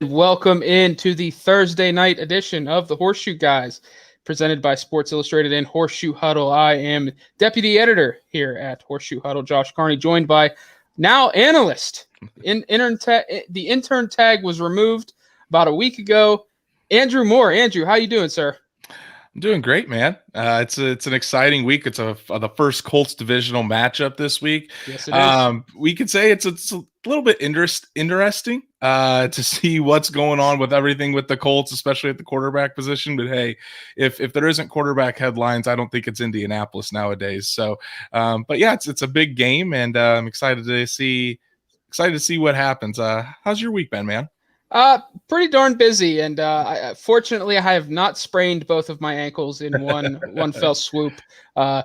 Welcome into the Thursday night edition of the Horseshoe Guys, presented by Sports Illustrated and Horseshoe Huddle. I am deputy editor here at Horseshoe Huddle, Josh Carney, joined by now analyst. The intern tag was removed about a week ago. Andrew Moore. Andrew, how you doing, sir? I'm doing great, man. It's an exciting week. It's the first Colts divisional matchup this week. Yes, it is. We could say it's a little bit interesting to see what's going on with everything with the Colts, especially at the quarterback position. But hey, if there isn't quarterback headlines, I don't think it's Indianapolis nowadays. So, but yeah, it's a big game, and I'm excited to see what happens. How's your week been, man? Pretty darn busy, and fortunately, I have not sprained both of my ankles in one fell swoop. I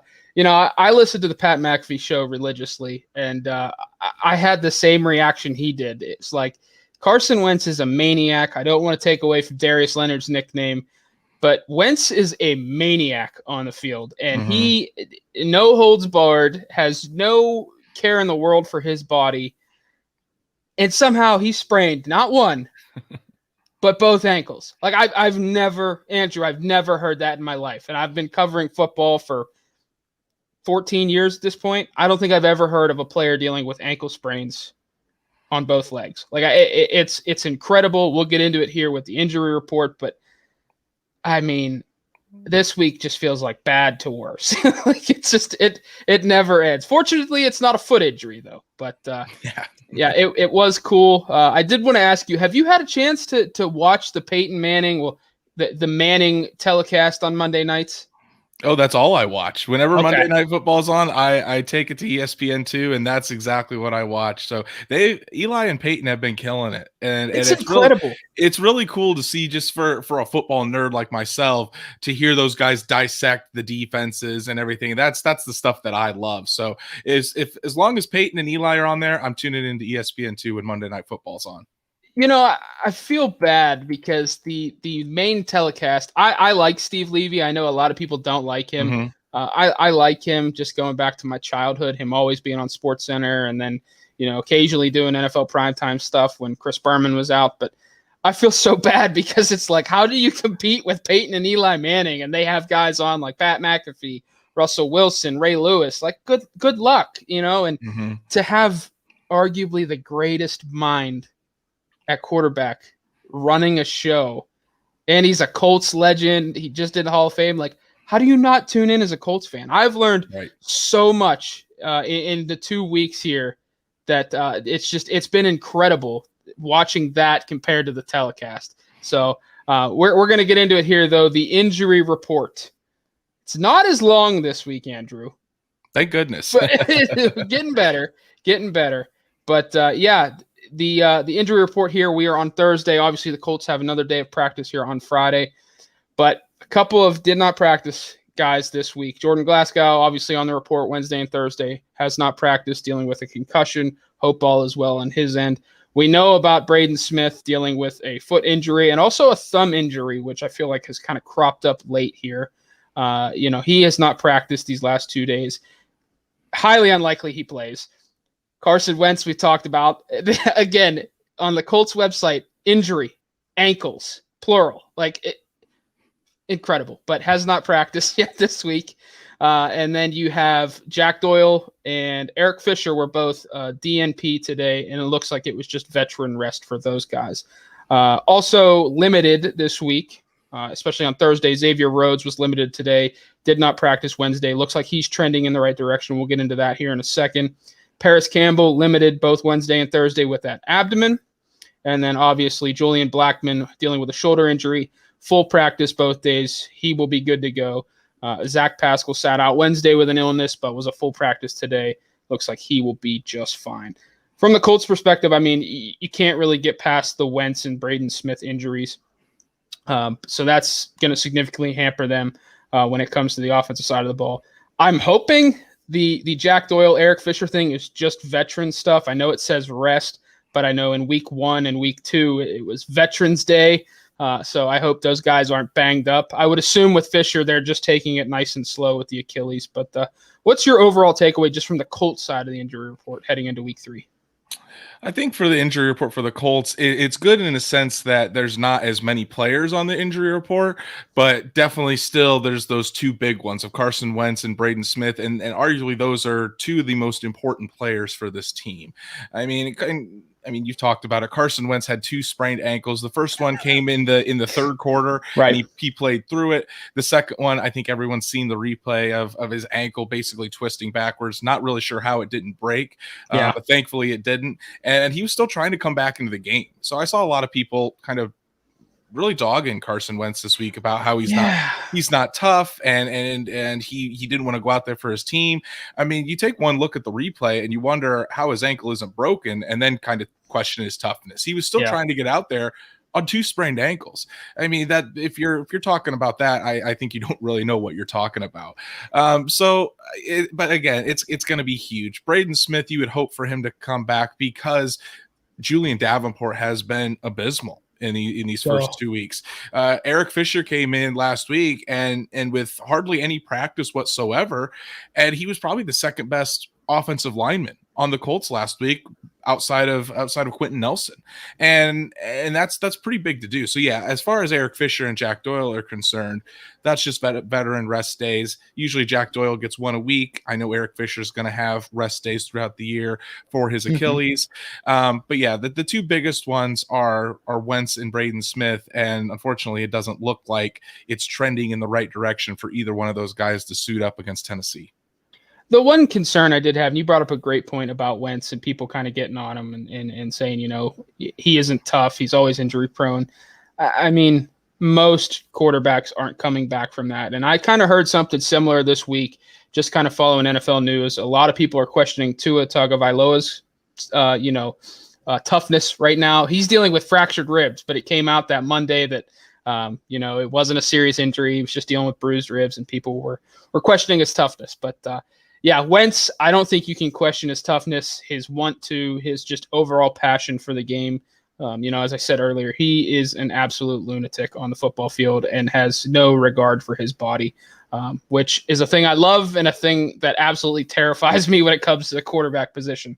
listened to the Pat McAfee show religiously, and I had the same reaction he did. It's like Carson Wentz is a maniac. I don't want to take away from Darius Leonard's nickname, but Wentz is a maniac on the field, and he no holds barred, has no care in the world for his body. And somehow he sprained not one, but both ankles. Like I've never heard that in my life. And I've been covering football for 14 years at this point. I don't think I've ever heard of a player dealing with ankle sprains on both legs. Like it's incredible. We'll get into it here with the injury report, but I mean, this week just feels like bad to worse. Like it never ends. Fortunately, it's not a foot injury though. But it was cool. I did want to ask you: have you had a chance to watch the Peyton Manning, the Manning telecast on Monday nights? Oh, that's all I watch. Whenever Monday Night Football's on, I take it to ESPN2, and that's exactly what I watch. So Eli and Peyton have been killing it, and it's incredible. It's really cool to see, just for a football nerd like myself, to hear those guys dissect the defenses and everything. That's the stuff that I love. So as long as Peyton and Eli are on there, I'm tuning into ESPN2 when Monday Night Football's on. You know, I feel bad because the main telecast, I like Steve Levy. I know a lot of people don't like him. I like him, just going back to my childhood, him always being on SportsCenter, and then, occasionally doing NFL primetime stuff when Chris Berman was out. But I feel so bad because it's like, how do you compete with Peyton and Eli Manning? And they have guys on like Pat McAfee, Russell Wilson, Ray Lewis. Like, good luck, and to have arguably the greatest mind at quarterback running a show, and he's a Colts legend. He just did the Hall of Fame. Like, how do you not tune in as a Colts fan? I've learned so much in the 2 weeks here that it's been incredible watching that compared to the telecast. So we're going to get into it here, though. The injury report. It's not as long this week, Andrew. Thank goodness. Getting better. But the injury report here, we are on Thursday. Obviously, the Colts have another day of practice here on Friday. But a couple of did not practice guys this week. Jordan Glasgow, obviously on the report Wednesday and Thursday, has not practiced, dealing with a concussion. Hope ball as well on his end. We know about Braden Smith dealing with a foot injury and also a thumb injury, which I feel like has kind of cropped up late here. He has not practiced these last 2 days. Highly unlikely he plays. Carson Wentz, we talked about. Again, on the Colts website, injury, ankles, plural. Incredible, but has not practiced yet this week. And then you have Jack Doyle and Eric Fisher were both DNP today, and it looks like it was just veteran rest for those guys. Also limited this week, especially on Thursday, Xavier Rhodes was limited today, did not practice Wednesday. Looks like he's trending in the right direction. We'll get into that here in a second. Paris Campbell limited both Wednesday and Thursday with that abdomen. And then obviously Julian Blackmon dealing with a shoulder injury, full practice both days. He will be good to go. Zach Pascal sat out Wednesday with an illness, but was a full practice today. Looks like he will be just fine. From the Colts perspective, I mean, you can't really get past the Wentz and Braden Smith injuries. So that's going to significantly hamper them when it comes to the offensive side of the ball. I'm hoping the Jack Doyle, Eric Fisher thing is just veteran stuff. I know it says rest, but I know in week 1 and week 2, it was Veterans Day. So I hope those guys aren't banged up. I would assume with Fisher, they're just taking it nice and slow with the Achilles. But what's your overall takeaway just from the Colts side of the injury report heading into week 3? I think for the injury report for the Colts, it's good in a sense that there's not as many players on the injury report, but definitely still there's those two big ones of Carson Wentz and Braden Smith, and arguably those are two of the most important players for this team. I mean, you've talked about it. Carson Wentz had two sprained ankles. The first one came in the third quarter, Right. and he played through it. The second one, I think everyone's seen the replay of his ankle basically twisting backwards. Not really sure how it didn't break, but thankfully it didn't. And he was still trying to come back into the game. So I saw a lot of people kind of really dogging Carson Wentz this week about how he's not tough and he didn't want to go out there for his team. I mean, you take one look at the replay and you wonder how his ankle isn't broken, and then kind of question his toughness. He was still trying to get out there on two sprained ankles. I mean, that if you're talking about that, I think you don't really know what you're talking about. But again, it's going to be huge. Braden Smith, you would hope for him to come back because Julian Davenport has been abysmal in these first 2 weeks. Eric Fisher came in last week and with hardly any practice whatsoever, and he was probably the second best offensive lineman on the Colts last week, outside of Quentin Nelson, and that's pretty big to do. So yeah, as far as Eric Fisher and Jack Doyle are concerned, that's just veteran rest days. Usually Jack Doyle gets one a week. I know Eric Fisher is going to have rest days throughout the year for his Achilles. But yeah, the two biggest ones are Wentz and Braden Smith, and unfortunately, it doesn't look like it's trending in the right direction for either one of those guys to suit up against Tennessee. The one concern I did have, and you brought up a great point about Wentz and people kind of getting on him and saying, he isn't tough. He's always injury prone. I mean, most quarterbacks aren't coming back from that. And I kind of heard something similar this week, just kind of following NFL news. A lot of people are questioning Tua Tagovailoa's, toughness right now. He's dealing with fractured ribs, but it came out that Monday that, it wasn't a serious injury. He was just dealing with bruised ribs, and people were questioning his toughness. But, Wentz, I don't think you can question his toughness, his want to, his just overall passion for the game. As I said earlier, he is an absolute lunatic on the football field and has no regard for his body, which is a thing I love and a thing that absolutely terrifies me when it comes to the quarterback position.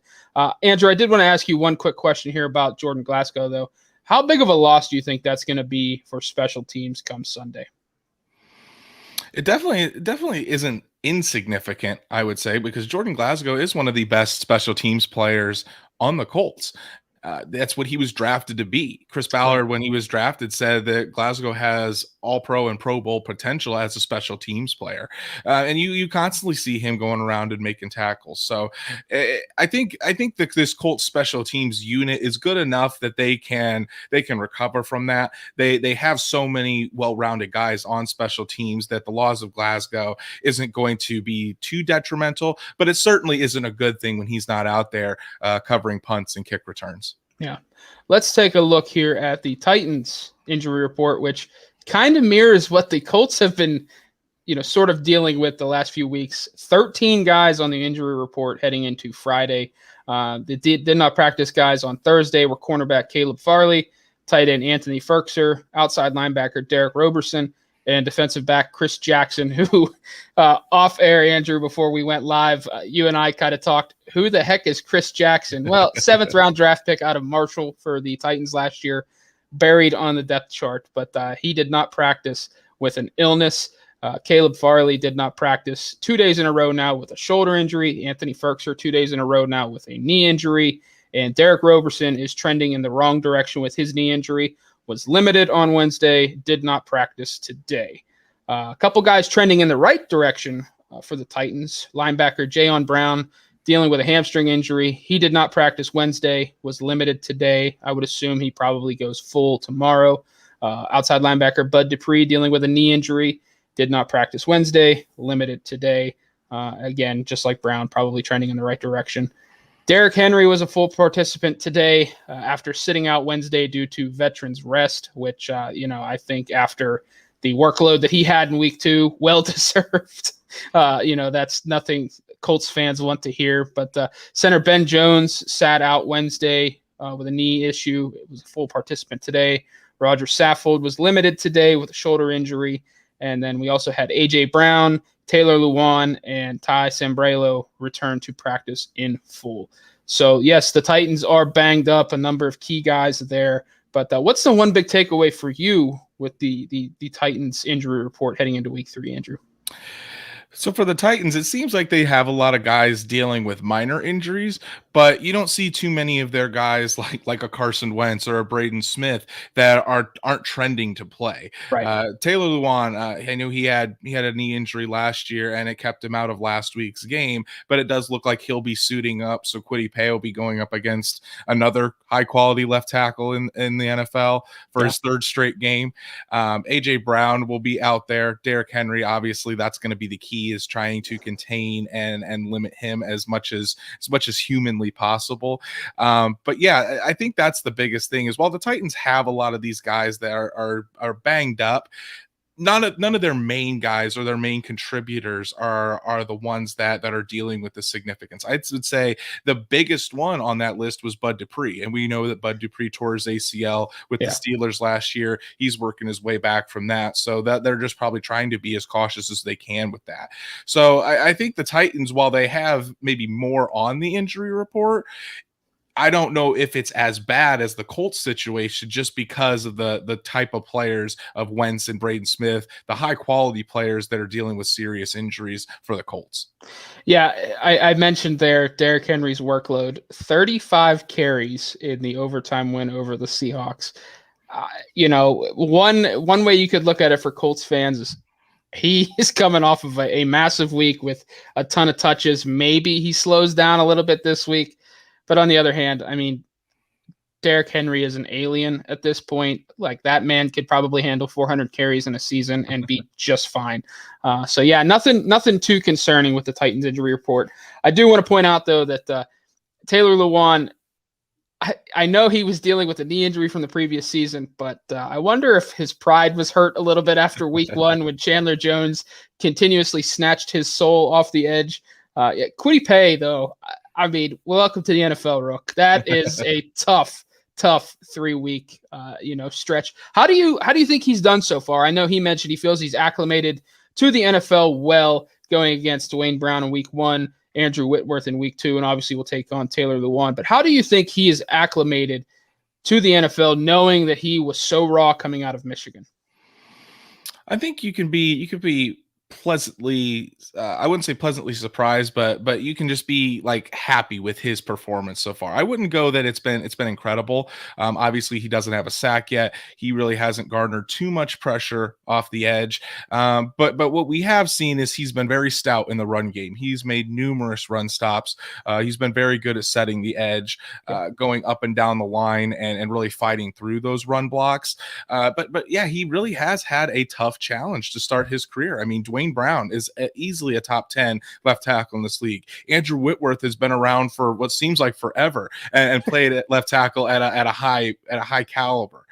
Andrew, I did want to ask you one quick question here about Jordan Glasgow, though. How big of a loss do you think that's going to be for special teams come Sunday? It definitely isn't insignificant, I would say, because Jordan Glasgow is one of the best special teams players on the Colts. That's what he was drafted to be. Chris Ballard, when he was drafted, said that Glasgow has All-Pro and Pro Bowl potential as a special teams player, and you constantly see him going around and making tackles. So I think that this Colts special teams unit is good enough that they can recover from that. They have so many well-rounded guys on special teams that the loss of Glasgow isn't going to be too detrimental, but it certainly isn't a good thing when he's not out there covering punts and kick returns. Yeah. Let's take a look here at the Titans injury report, which kind of mirrors what the Colts have been, sort of dealing with the last few weeks. 13 guys on the injury report heading into Friday. They did not practice guys on Thursday were cornerback Caleb Farley, tight end Anthony Ferkser, outside linebacker Derrick Roberson, and defensive back Chris Jackson, who off air, Andrew, before we went live, you and I kind of talked, who the heck is Chris Jackson? Well, 7th round draft pick out of Marshall for the Titans last year, buried on the depth chart, but he did not practice with an illness. Caleb Farley did not practice 2 days in a row now with a shoulder injury. Anthony Ferkser 2 days in a row now with a knee injury. And Derrick Roberson is trending in the wrong direction with his knee injury. Was limited on Wednesday, did not practice today. A couple guys trending in the right direction for the Titans. Linebacker Jayon Brown dealing with a hamstring injury. He did not practice Wednesday, was limited today. I would assume he probably goes full tomorrow. Outside linebacker Bud Dupree dealing with a knee injury. Did not practice Wednesday, limited today. Again, just like Brown, probably trending in the right direction. Derrick Henry was a full participant today after sitting out Wednesday due to veterans rest, which, I think after the workload that he had in week 2, well-deserved. That's nothing Colts fans want to hear. But center Ben Jones sat out Wednesday with a knee issue. It was a full participant today. Roger Saffold was limited today with a shoulder injury. And then we also had A.J. Brown, Taylor Lewan, and Ty Sambrailo return to practice in full. So yes, the Titans are banged up, a number of key guys there. But what's the one big takeaway for you with the Titans injury report heading into week 3, Andrew? So for the Titans, it seems like they have a lot of guys dealing with minor injuries, but you don't see too many of their guys like a Carson Wentz or a Braden Smith that aren't trending to play. Right. Taylor Lewan, I knew he had a knee injury last year and it kept him out of last week's game, but it does look like he'll be suiting up. So Kwity Paye will be going up against another high quality left tackle in the NFL for his third straight game. AJ Brown will be out there. Derrick Henry, obviously, that's going to be the key, is trying to contain and limit him as much as humanly possible. But yeah, I think that's the biggest thing, is while the Titans have a lot of these guys that are banged up, none of their main guys or their main contributors are the ones that are dealing with the significance. I would say the biggest one on that list was Bud Dupree, and we know that Bud Dupree tore his ACL with the Steelers last year. He's working his way back from that, so that they're just probably trying to be as cautious as they can with that. So I think the Titans, while they have maybe more on the injury report, I don't know if it's as bad as the Colts situation, just because of the type of players of Wentz and Braden Smith, the high quality players that are dealing with serious injuries for the Colts. Yeah, I mentioned there Derrick Henry's workload, 35 carries in the overtime win over the Seahawks. One way you could look at it for Colts fans is he is coming off of a massive week with a ton of touches. Maybe he slows down a little bit this week. But on the other hand, I mean, Derrick Henry is an alien at this point. Like, that man could probably handle 400 carries in a season and be just fine. So yeah, nothing too concerning with the Titans injury report. I do want to point out though that Taylor Lewan, I know he was dealing with a knee injury from the previous season, but I wonder if his pride was hurt a little bit after week 1 when Chandler Jones continuously snatched his soul off the edge. Kwity Paye, though, I mean, welcome to the NFL, Rook. That is a tough 3-week, stretch. How do you think he's done so far? I know he mentioned he feels he's acclimated to the NFL well, going against Dwayne Brown in week 1, Andrew Whitworth in week 2, and obviously we'll take on Taylor Lewan. But how do you think he is acclimated to the NFL, knowing that he was so raw coming out of Michigan? I think you could be pleasantly, I wouldn't say pleasantly surprised, but you can just be like happy with his performance so far. I wouldn't go that it's been incredible. Obviously he doesn't have a sack yet. He really hasn't garnered too much pressure off the edge. But what we have seen is he's been very stout in the run game. He's made numerous run stops. He's been very good at setting the edge, going up and down the line and really fighting through those run blocks. But yeah, he really has had a tough challenge to start his career. I mean, Dwayne Brown is easily a top 10 left tackle in this league. Andrew Whitworth has been around for what seems like forever and played at left tackle at a high caliber.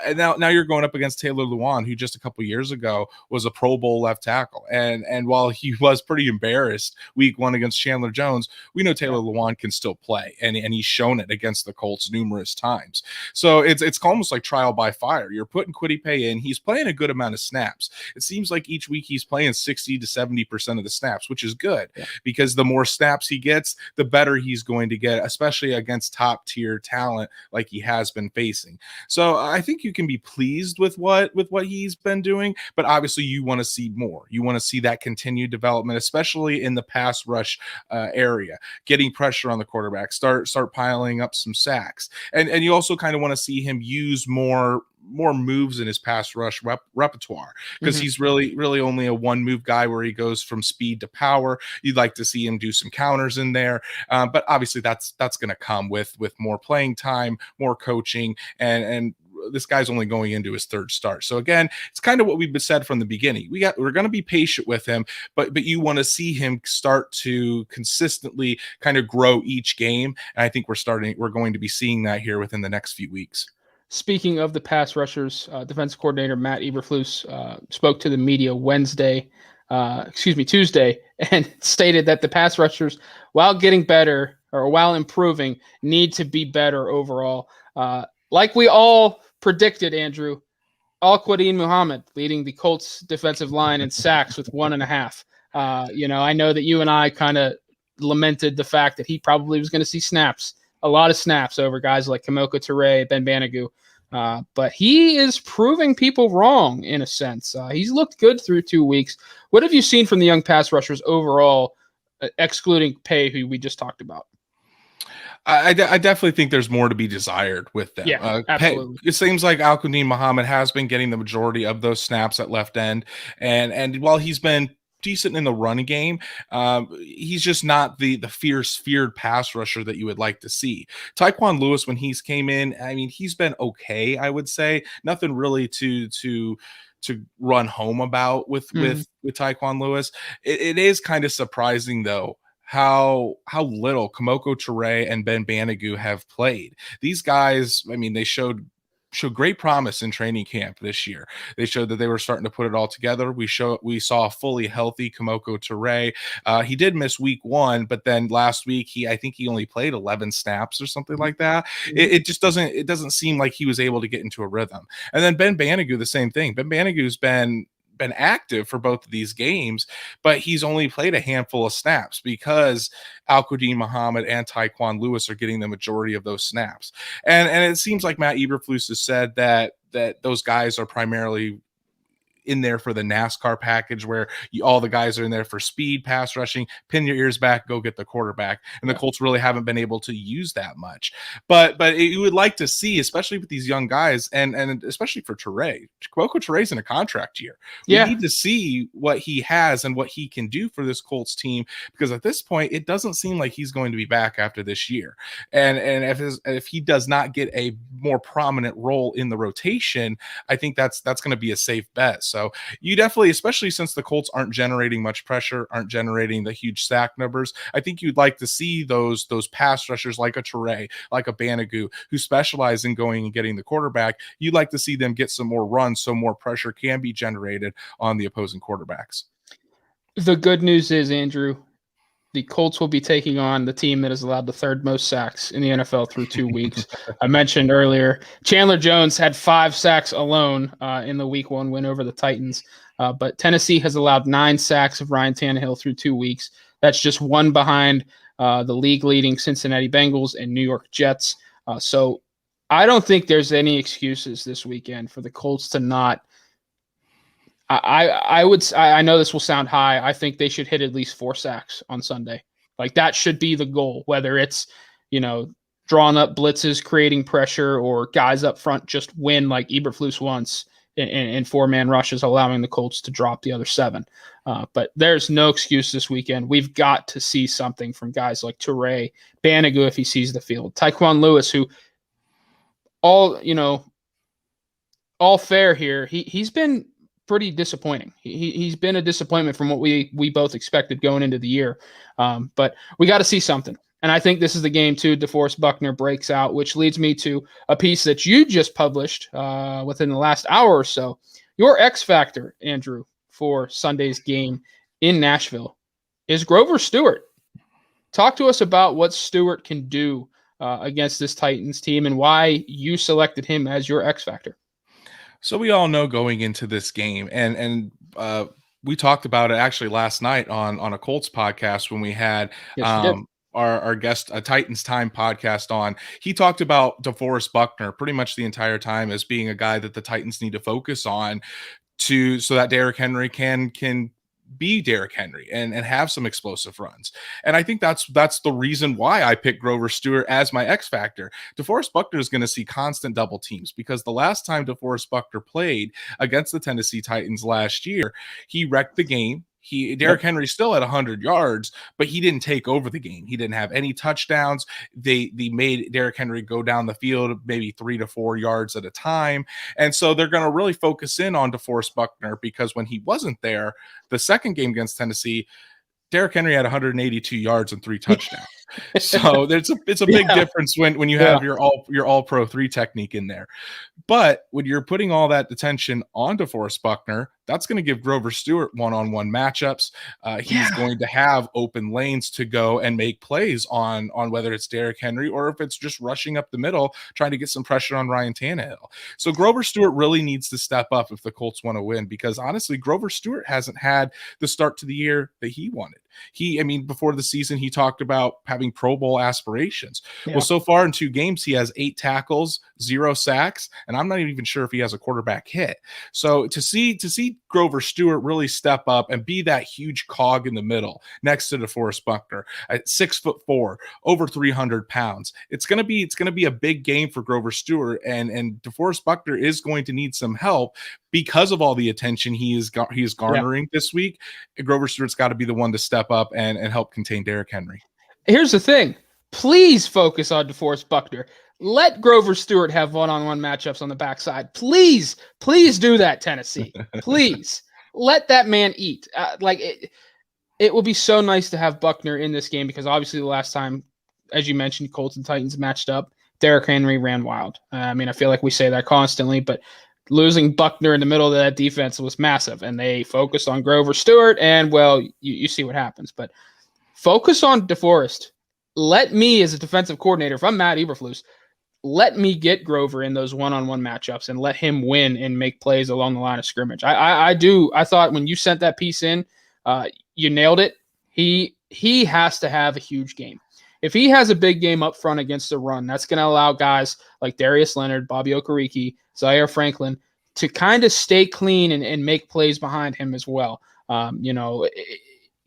And now you're going up against Taylor Lewan, who just a couple years ago was a Pro Bowl left tackle. And while he was pretty embarrassed week 1 against Chandler Jones, we know Taylor Lewan can still play, and he's shown it against the Colts numerous times. So it's almost like trial by fire. You're putting Kwity Paye in. He's playing a good amount of snaps. It seems like each week he's playing 60 to 70% of the snaps, which is good, because the more snaps he gets, the better he's going to get, especially against top tier talent like he has been facing. So I think you can be pleased with what he's been doing, but obviously you want to see more. You want to see that continued development, especially in the pass rush area, getting pressure on the quarterback, start piling up some sacks, and you also kind of want to see him use more moves in his pass rush repertoire, because he's really only a one move guy where he goes from speed to power. You'd like to see him do some counters in there, but obviously that's going to come with more playing time, more coaching, and this guy's only going into his third start. So again, it's kind of what we've said from the beginning. We're going to be patient with him, but you want to see him start to consistently kind of grow each game. And I think we're going to be seeing that here within the next few weeks. Speaking of the pass rushers, defense coordinator Matt Eberflus spoke to the media Tuesday, and stated that the pass rushers, while getting better or while improving, need to be better overall. Like we all predicted, Andrew, Al-Quadin Muhammad leading the Colts defensive line in sacks with 1.5. I know that you and I kind of lamented the fact that he probably was going to see a lot of snaps over guys like Kamoko Toure, Ben Banogu. But he is proving people wrong in a sense. He's looked good through 2 weeks. What have you seen from the young pass rushers overall, excluding Pay, who we just talked about? I definitely think there's more to be desired with them. Yeah, absolutely. It seems like Al-Quadin Muhammad has been getting the majority of those snaps at left end. And while he's been decent in the run game, he's just not the fierce, feared pass rusher that you would like to see. Tyquan Lewis, when he's came in, I mean, he's been okay, I would say. Nothing really to run home about with Tyquan Lewis. It is kind of surprising, though, how little Kamoko Toure and Ben Banogu have played. These guys, I mean, they showed great promise in training camp this year. They showed that they were starting to put it all together. We saw a fully healthy Kamoko Toure. He did miss week 1, but then last week I think he only played 11 snaps or something like that. It just doesn't seem like he was able to get into a rhythm. And then Ben Banogu, the same thing. Ben Banogu's been active for both of these games, but he's only played a handful of snaps because Al-Quadin Muhammad and Tyquan Lewis are getting the majority of those snaps. And it seems like Matt Eberflus has said that those guys are primarily in there for the NASCAR package, where all the guys are in there for speed, pass rushing, pin your ears back, go get the quarterback. And the Colts really haven't been able to use that much. But you would like to see, especially with these young guys, and especially for Toure. Kamoko Toure's in a contract year. We need to see what he has and what he can do for this Colts team, because at this point, it doesn't seem like he's going to be back after this year. And if he does not get a more prominent role in the rotation, I think that's going to be a safe bet. So you definitely, especially since the Colts aren't generating much pressure, aren't generating the huge sack numbers, I think you'd like to see those pass rushers like a Toure, like a Banogu, who specialize in going and getting the quarterback. You'd like to see them get some more runs so more pressure can be generated on the opposing quarterbacks. The good news is, Andrew, the Colts will be taking on the team that has allowed the third most sacks in the NFL through 2 weeks. I mentioned earlier, Chandler Jones had 5 sacks alone in the week 1 win over the Titans. But Tennessee has allowed 9 sacks of Ryan Tannehill through 2 weeks. That's just one behind the league-leading Cincinnati Bengals and New York Jets. So I don't think there's any excuses this weekend for the Colts to not. I know this will sound high. I think they should hit at least 4 sacks on Sunday. Like, that should be the goal, whether it's, drawing up blitzes, creating pressure, or guys up front just win like Eberflus wants in 4-man rushes, allowing the Colts to drop the other 7. But there's no excuse this weekend. We've got to see something from guys like Toure, Banogu if he sees the field, Tyquan Lewis, who all fair here. He's been pretty disappointing. He's been a disappointment from what we both expected going into the year. But we got to see something. And I think this is the game, too. DeForest Buckner breaks out, which leads me to a piece that you just published within the last hour or so. Your X factor, Andrew, for Sunday's game in Nashville is Grover Stewart. Talk to us about what Stewart can do against this Titans team and why you selected him as your X factor. So we all know going into this game, and we talked about it actually last night on a Colts podcast when we had our guest, a Titans Time podcast on. He talked about DeForest Buckner pretty much the entire time as being a guy that the Titans need to focus on so that Derrick Henry can be Derrick Henry and have some explosive runs. And I think that's the reason why I picked Grover Stewart as my X factor. DeForest Buckner is going to see constant double teams because the last time DeForest Buckner played against the Tennessee Titans last year, he wrecked the game. Derrick Henry still had 100 yards, but he didn't take over the game. He didn't have any touchdowns. They made Derrick Henry go down the field maybe 3 to 4 yards at a time. And so they're going to really focus in on DeForest Buckner because when he wasn't there, the second game against Tennessee, Derrick Henry had 182 yards and 3 touchdowns. So it's a big difference when you have your all pro 3 technique in there. But when you're putting all that attention on DeForest Buckner, that's going to give Grover Stewart one-on-one matchups. He's going to have open lanes to go and make plays on whether it's Derrick Henry or if it's just rushing up the middle, trying to get some pressure on Ryan Tannehill. So Grover Stewart really needs to step up if the Colts want to win, because honestly, Grover Stewart hasn't had the start to the year that he wanted. Before the season, he talked about having Pro Bowl aspirations. Yeah. Well, so far in 2 games, he has 8 tackles, 0 sacks, and I'm not even sure if he has a quarterback hit. So to see Grover Stewart really step up and be that huge cog in the middle next to DeForest Buckner at 6'4", over 300 pounds, it's gonna be a big game for Grover Stewart, and DeForest Buckner is going to need some help because of all the attention he is garnering this week. Grover Stewart's got to be the one to step up and help contain Derrick Henry. Here's the thing. Please focus on DeForest Buckner. Let Grover Stewart have one-on-one matchups on the backside. Please do that, Tennessee. Please let that man eat. It will be so nice to have Buckner in this game, because obviously the last time, as you mentioned, Colts and Titans matched up, Derrick Henry ran wild. I feel like we say that constantly, but losing Buckner in the middle of that defense was massive, and they focused on Grover Stewart, and, well, you see what happens. But focus on DeForest. Let me, as a defensive coordinator, if I'm Matt Eberflus, let me get Grover in those one-on-one matchups and let him win and make plays along the line of scrimmage. I thought when you sent that piece in, you nailed it. He has to have a huge game. If he has a big game up front against the run, that's going to allow guys like Darius Leonard, Bobby Okereke, Zaire Franklin to kind of stay clean and make plays behind him as well.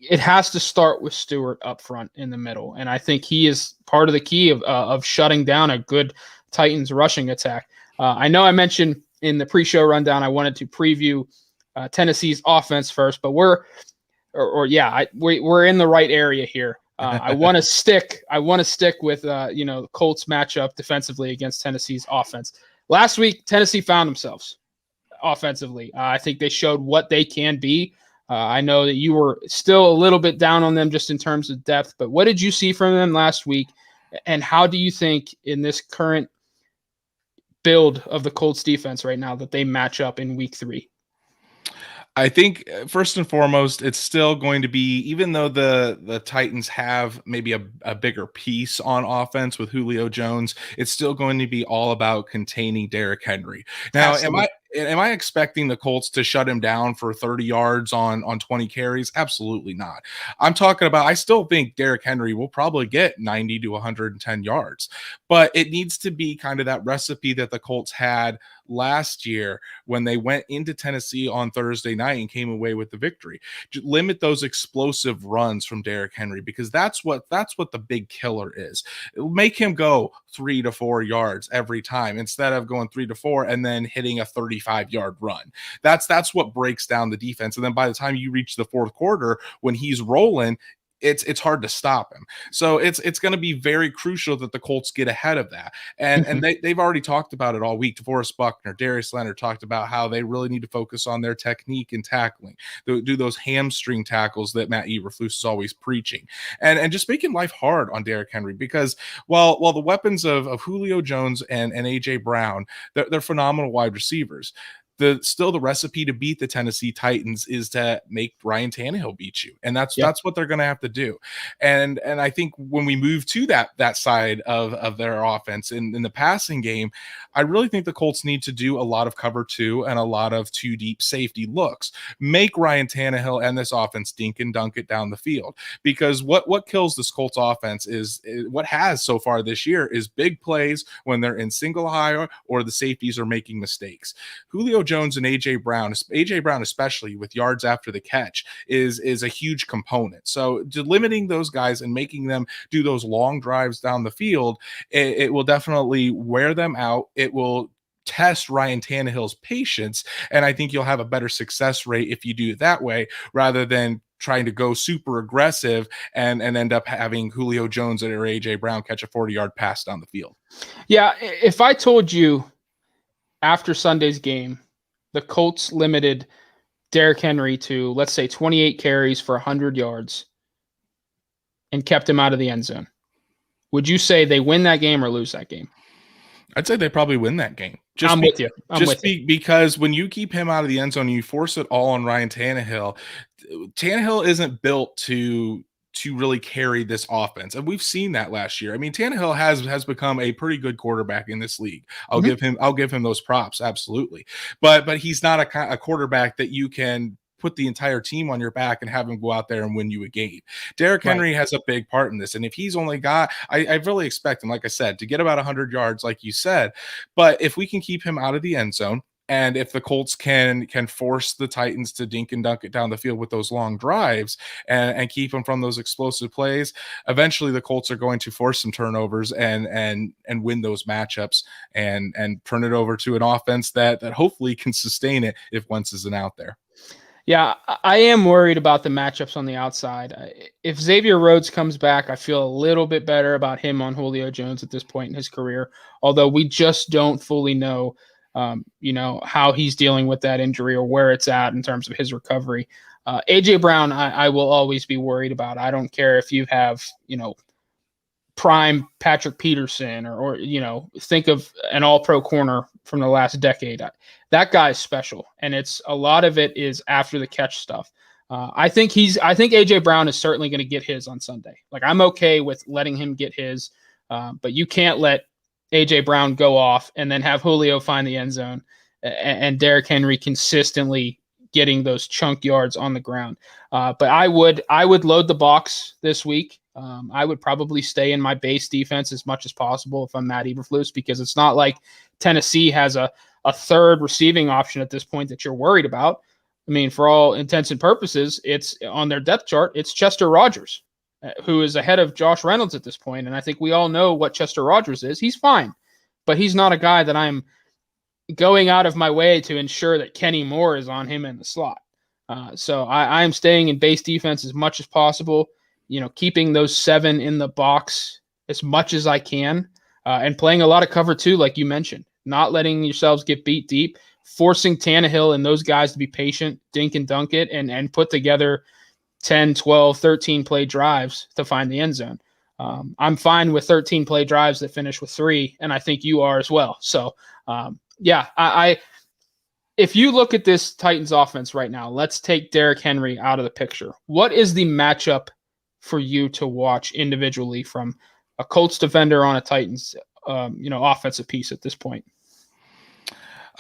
It has to start with Stewart up front in the middle, and I think he is part of the key of shutting down a good Titans rushing attack. I know I mentioned in the pre-show rundown I wanted to preview Tennessee's offense first, but we're in the right area here. I want to stick with the Colts matchup defensively against Tennessee's offense. Last week, Tennessee found themselves offensively. I think they showed what they can be. I know that you were still a little bit down on them just in terms of depth, but what did you see from them last week, and how do you think in this current build of the Colts defense right now that they match up in week 3? I think first and foremost, it's still going to be, even though the Titans have maybe a bigger piece on offense with Julio Jones, it's still going to be all about containing Derrick Henry. Now, am I expecting the Colts to shut him down for 30 yards on 20 carries? Absolutely not. I'm talking about, I still think Derrick Henry will probably get 90 to 110 yards, but it needs to be kind of that recipe that the Colts had last year when they went into Tennessee on Thursday night and came away with the victory. Just limit those explosive runs from Derrick Henry, because that's what the big killer is. It'll make him go 3 to 4 yards every time instead of going 3 to 4 and then hitting a 35-yard run. That's what breaks down the defense. And then by the time you reach the fourth quarter, when he's rolling, it's hard to stop him. So it's going to be very crucial that the Colts get ahead of that. And they've already talked about it all week. DeForest Buckner, Darius Leonard talked about how they really need to focus on their technique and tackling, do those hamstring tackles that Matt Eberflus is always preaching, and just making life hard on Derrick Henry, because while the weapons of Julio Jones and AJ Brown, they're phenomenal wide receivers. The recipe to beat the Tennessee Titans is to make Ryan Tannehill beat you. And that's what they're going to have to do. And I think when we move to that side of their offense in the passing game, I really think the Colts need to do a lot of cover 2 and a lot of 2 deep safety looks. Make Ryan Tannehill and this offense dink and dunk it down the field, because what kills this Colts offense is what has so far this year is big plays when they're in single high or the safeties are making mistakes. Julio Jones and AJ Brown especially with yards after the catch is a huge component. So limiting those guys and making them do those long drives down the field, it will definitely wear them out. It will test Ryan Tannehill's patience, and I think you'll have a better success rate if you do it that way rather than trying to go super aggressive and end up having Julio Jones or AJ Brown catch a 40-yard pass down the field. Yeah, if I told you after Sunday's game the Colts limited Derrick Henry to, let's say, 28 carries for 100 yards and kept him out of the end zone, would you say they win that game or lose that game? I'd say they probably win that game. I'm with you. Because when you keep him out of the end zone and you force it all on Ryan Tannehill, Tannehill isn't built to really carry this offense. And we've seen that last year. I mean, Tannehill has become a pretty good quarterback in this league. I'll give him those props. Absolutely. But he's not a quarterback that you can put the entire team on your back and have him go out there and win you a game. Derrick Henry has a big part in this. And if he's only got, I really expect him, like I said, to get about 100 yards, like you said. But if we can keep him out of the end zone, and if the Colts can force the Titans to dink and dunk it down the field with those long drives and keep them from those explosive plays, eventually the Colts are going to force some turnovers and win those matchups and turn it over to an offense that hopefully can sustain it if Wentz isn't out there. Yeah, I am worried about the matchups on the outside. If Xavier Rhodes comes back, I feel a little bit better about him on Julio Jones at this point in his career, although we just don't fully know how he's dealing with that injury or where it's at in terms of his recovery. AJ Brown, I will always be worried about. I don't care if you have, prime Patrick Peterson or think of an all-pro corner from the last decade. That guy's special. And a lot of it is after the catch stuff. I think AJ Brown is certainly going to get his on Sunday. Like, I'm okay with letting him get his, but you can't let AJ Brown go off and then have Julio find the end zone and Derrick Henry consistently getting those chunk yards on the ground. But I would load the box this week. I would probably stay in my base defense as much as possible if I'm Matt Eberflus, because it's not like Tennessee has a third receiving option at this point that you're worried about. I mean, for all intents and purposes, it's on their depth chart. It's Chester Rogers, who is ahead of Josh Reynolds at this point. And I think we all know what Chester Rogers is. He's fine, but he's not a guy that I'm going out of my way to ensure that Kenny Moore is on him in the slot. So I am staying in base defense as much as possible, keeping those 7 in the box as much as I can, and playing a lot of cover 2, like you mentioned, not letting yourselves get beat deep, forcing Tannehill and those guys to be patient, dink and dunk it, and put together 10, 12, 13 play drives to find the end zone. I'm fine with 13 play drives that finish with 3, and I think you are as well. So, if you look at this Titans offense right now, let's take Derrick Henry out of the picture. What is the matchup for you to watch individually from a Colts defender on a Titans, offensive piece at this point?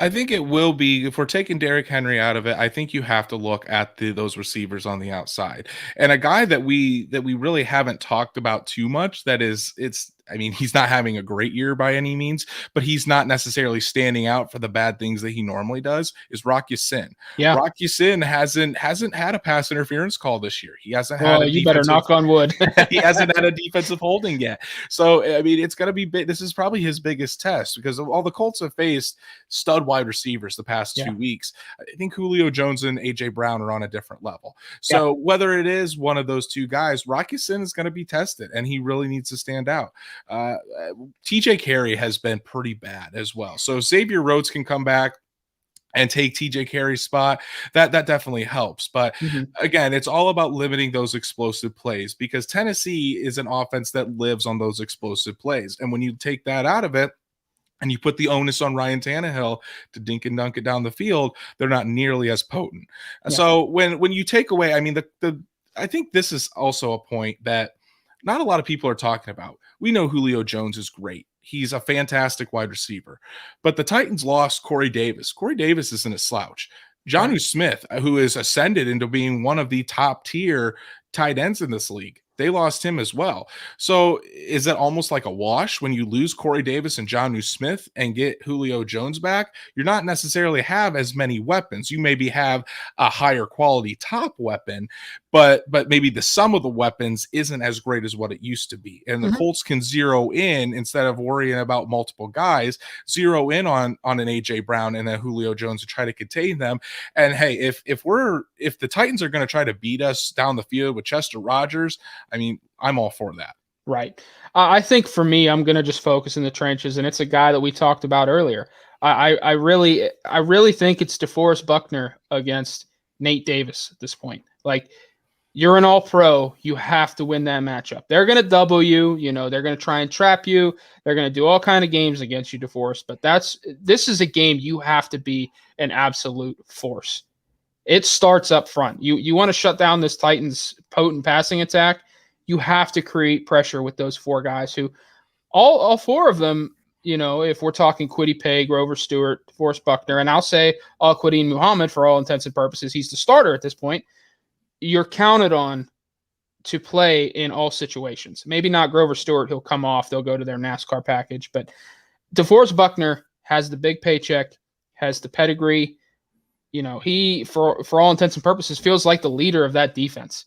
I think it will be, if we're taking Derrick Henry out of it, I think you have to look at those receivers on the outside. And a guy that we really haven't talked about too much, he's not having a great year by any means, but he's not necessarily standing out for the bad things that he normally does, is Rock Ya-Sin. Yeah. Rock Ya-Sin hasn't had a pass interference call this year. He hasn't had you better knock on wood. He hasn't had a defensive holding yet. So, it's going to be big. This is probably his biggest test, because all the Colts have faced stud wide receivers the past 2 weeks. I think Julio Jones and AJ Brown are on a different level. So whether it is one of those two guys, Rock Ya-Sin is going to be tested, and he really needs to stand out. TJ Carey has been pretty bad as well. So Xavier Rhodes can come back and take TJ Carey's spot. That definitely helps. But again, it's all about limiting those explosive plays, because Tennessee is an offense that lives on those explosive plays. And when you take that out of it, and you put the onus on Ryan Tannehill to dink and dunk it down the field, they're not nearly as potent. Yeah. So when you take away, I think this is also a point that not a lot of people are talking about. We know Julio Jones is great. He's a fantastic wide receiver. But the Titans lost Corey Davis. Corey Davis isn't a slouch. Jonnu Smith, who has ascended into being one of the top tier tight ends in this league, they lost him as well. So is that almost like a wash when you lose Corey Davis and Jonnu Smith and get Julio Jones back? You're not necessarily have as many weapons. You maybe have a higher quality top weapon, but maybe the sum of the weapons isn't as great as what it used to be. And the Colts can zero in, instead of worrying about multiple guys, zero in on an AJ Brown and a Julio Jones to try to contain them. And hey, if the Titans are going to try to beat us down the field with Chester Rogers, I'm all for that. Right. I think for me, I'm going to just focus in the trenches, and it's a guy that we talked about earlier. I really think it's DeForest Buckner against Nate Davis at this point. Like, you're an all-pro. You have to win that matchup. They're going to double you. They're going to try and trap you. They're going to do all kind of games against you, DeForest. But this is a game you have to be an absolute force. It starts up front. You want to shut down this Titans' potent passing attack. You have to create pressure with those 4 guys who, all 4 of them, if we're talking Kwity Paye, Grover Stewart, DeForest Buckner, and I'll say Al-Quadin Muhammad for all intents and purposes, he's the starter at this point, you're counted on to play in all situations. Maybe not Grover Stewart, he'll come off, they'll go to their NASCAR package, but DeForest Buckner has the big paycheck, has the pedigree. He, for all intents and purposes, feels like the leader of that defense.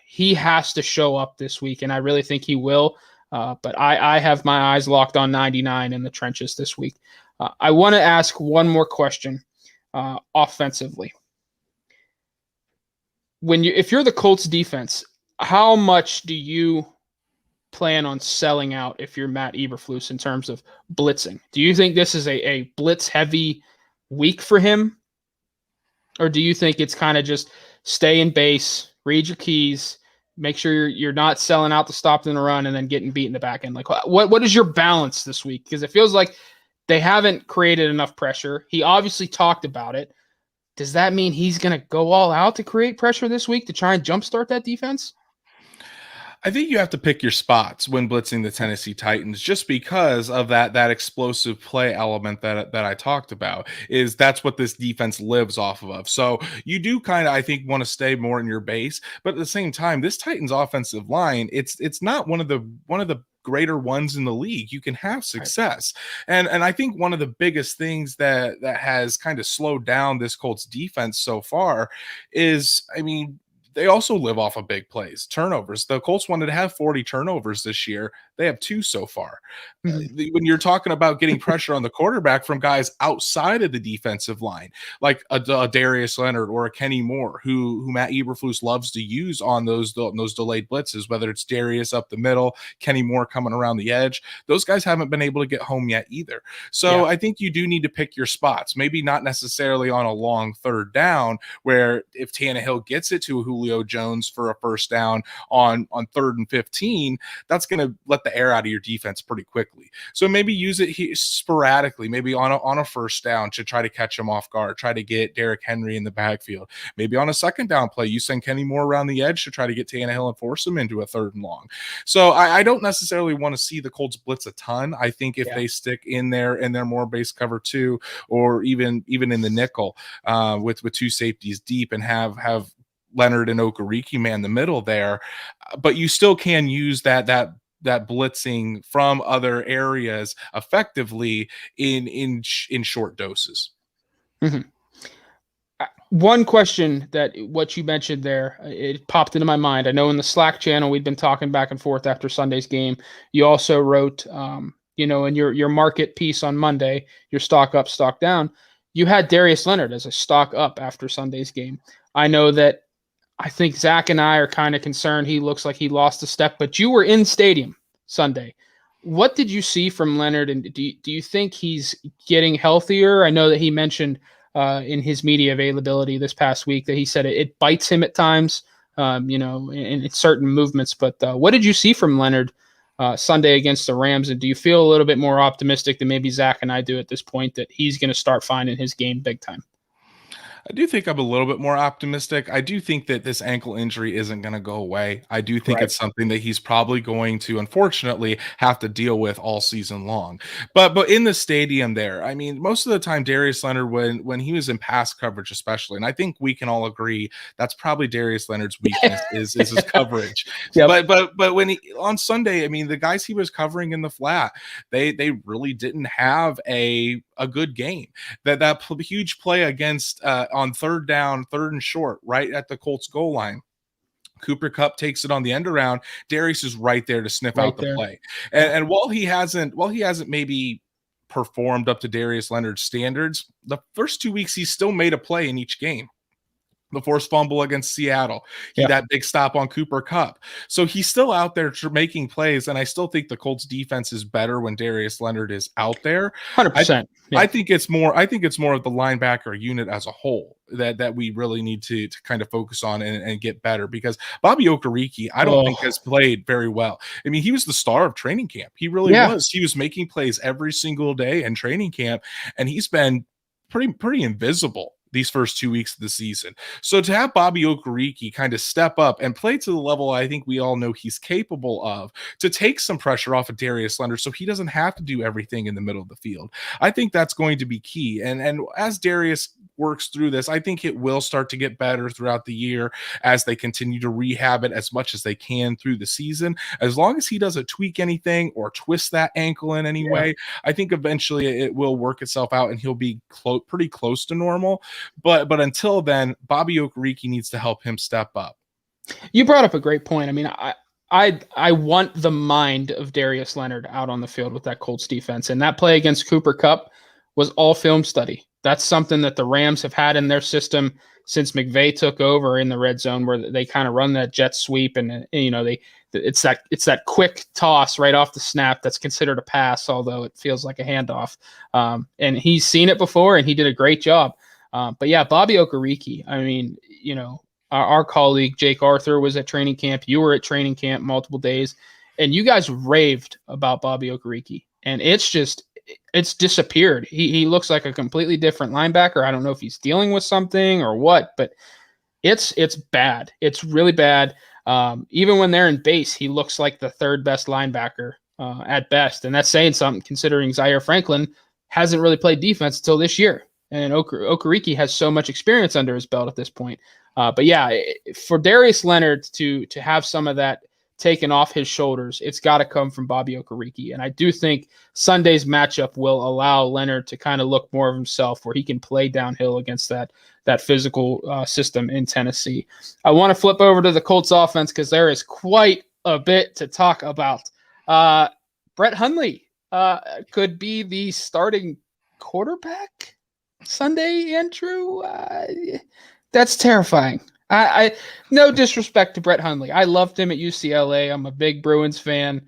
He has to show up this week, and I really think he will. But I have my eyes locked on 99 in the trenches this week. I want to ask one more question offensively. If you're the Colts defense, how much do you plan on selling out if you're Matt Eberflus in terms of blitzing? Do you think this is a blitz-heavy week for him? Or do you think it's kind of just stay in base, read your keys, make sure you're not selling out to stop in the run and then getting beat in the back end? Like, what is your balance this week? Because it feels like they haven't created enough pressure. He obviously talked about it. Does that mean he's going to go all out to create pressure this week to try and jumpstart that defense? I think you have to pick your spots when blitzing the Tennessee Titans, just because of that explosive play element that I talked about. That's what this defense lives off of. So you do kind of, I think, want to stay more in your base, but at the same time, this Titans offensive line, it's not one of the greater ones in the league. You can have success. And I think one of the biggest things that has kind of slowed down this Colts defense so far is, they also live off of big plays, turnovers. The Colts wanted to have 40 turnovers this year. They have 2 so far. When you're talking about getting pressure on the quarterback from guys outside of the defensive line, like a Darius Leonard or a Kenny Moore, who Matt Eberflus loves to use on those delayed blitzes, whether it's Darius up the middle, Kenny Moore coming around the edge, those guys haven't been able to get home yet either. So I think you do need to pick your spots, maybe not necessarily on a long third down, where if Tannehill gets it to Julio Jones for a first down on 3rd and 15, that's going to let the air out of your defense pretty quickly. So maybe use it sporadically, maybe on a first down to try to catch him off guard, try to get Derrick Henry in the backfield. Maybe on a second down play, you send Kenny Moore around the edge to try to get Tannehill and force him into a 3rd and long. So I don't necessarily want to see the Colts blitz a ton. I think if they stick in their more base cover 2, or even in the nickel with 2 safeties deep, and have Leonard and Okereke man the middle there, but you still can use that blitzing from other areas effectively in short doses. Mm-hmm. One question that what you mentioned there, it popped into my mind. I know in the Slack channel we've been talking back and forth after Sunday's game. You also wrote, in your market piece on Monday, your stock up, stock down, you had Darius Leonard as a stock up after Sunday's game. I know that I think Zach and I are kind of concerned. He looks like he lost a step, but you were in stadium Sunday. What did you see from Leonard, and do you think he's getting healthier? I know that he mentioned in his media availability this past week that he said it bites him at times, in certain movements. But what did you see from Leonard Sunday against the Rams, and do you feel a little bit more optimistic than maybe Zach and I do at this point that he's going to start finding his game big time? I do think I'm a little bit more optimistic. I do think that this ankle injury isn't going to go away. I do think it's something that he's probably going to, unfortunately, have to deal with all season long. But in the stadium there, most of the time, Darius Leonard, when he was in pass coverage especially, and I think we can all agree that's probably Darius Leonard's weakness is his coverage. Yep. But when on Sunday, the guys he was covering in the flat, they really didn't have a good game. That huge play against on 3rd down, 3rd and short, right at the Colts goal line, Cooper Kupp takes it on the end around. Darius is right there to sniff out the play. And while he hasn't maybe performed up to Darius Leonard's standards, the first 2 weeks he's still made a play in each game. The forced fumble against Seattle, that big stop on Cooper Kupp. So he's still out there making plays, and I still think the Colts defense is better when Darius Leonard is out there. 100%. I think it's more of the linebacker unit as a whole that we really need to kind of focus on and get better, because Bobby Okereke, I don't think has played very well. He was the star of training camp. He really was. He was making plays every single day in training camp, and he's been pretty invisible these first 2 weeks of the season. So to have Bobby Okereke kind of step up and play to the level I think we all know he's capable of, to take some pressure off of Darius Leonard so he doesn't have to do everything in the middle of the field, I think that's going to be key. And as Darius works through this, I think it will start to get better throughout the year as they continue to rehab it as much as they can through the season. As long as he doesn't tweak anything or twist that ankle in any way, I think eventually it will work itself out and he'll be pretty close to normal. But until then, Bobby Okereke needs to help him step up. You brought up a great point. I mean, I want the mind of Darius Leonard out on the field with that Colts defense. And that play against Cooper Kupp was all film study. That's something that the Rams have had in their system since McVay took over in the red zone, where they kind of run that jet sweep, and it's that quick toss right off the snap that's considered a pass, although it feels like a handoff. And he's seen it before, and he did a great job. But yeah, Bobby Okereke, I mean, our colleague Jake Arthur was at training camp. You were at training camp multiple days, and you guys raved about Bobby Okereke, and it's disappeared. He looks like a completely different linebacker. I don't know if he's dealing with something or what, but it's bad. It's really bad. Even when they're in base, he looks like the third best linebacker at best, and that's saying something considering Zaire Franklin hasn't really played defense until this year, and Okereke has so much experience under his belt at this point. But yeah, for Darius Leonard to have some of that taken off his shoulders, it's got to come from Bobby Okereke. And I do think Sunday's matchup will allow Leonard to kind of look more of himself, where he can play downhill against that physical system in Tennessee. I want to flip over to the Colts offense because there is quite a bit to talk about. Brett Hundley could be the starting quarterback Sunday, Andrew. That's terrifying. I no disrespect to Brett Hundley. I loved him at UCLA. I'm a big Bruins fan.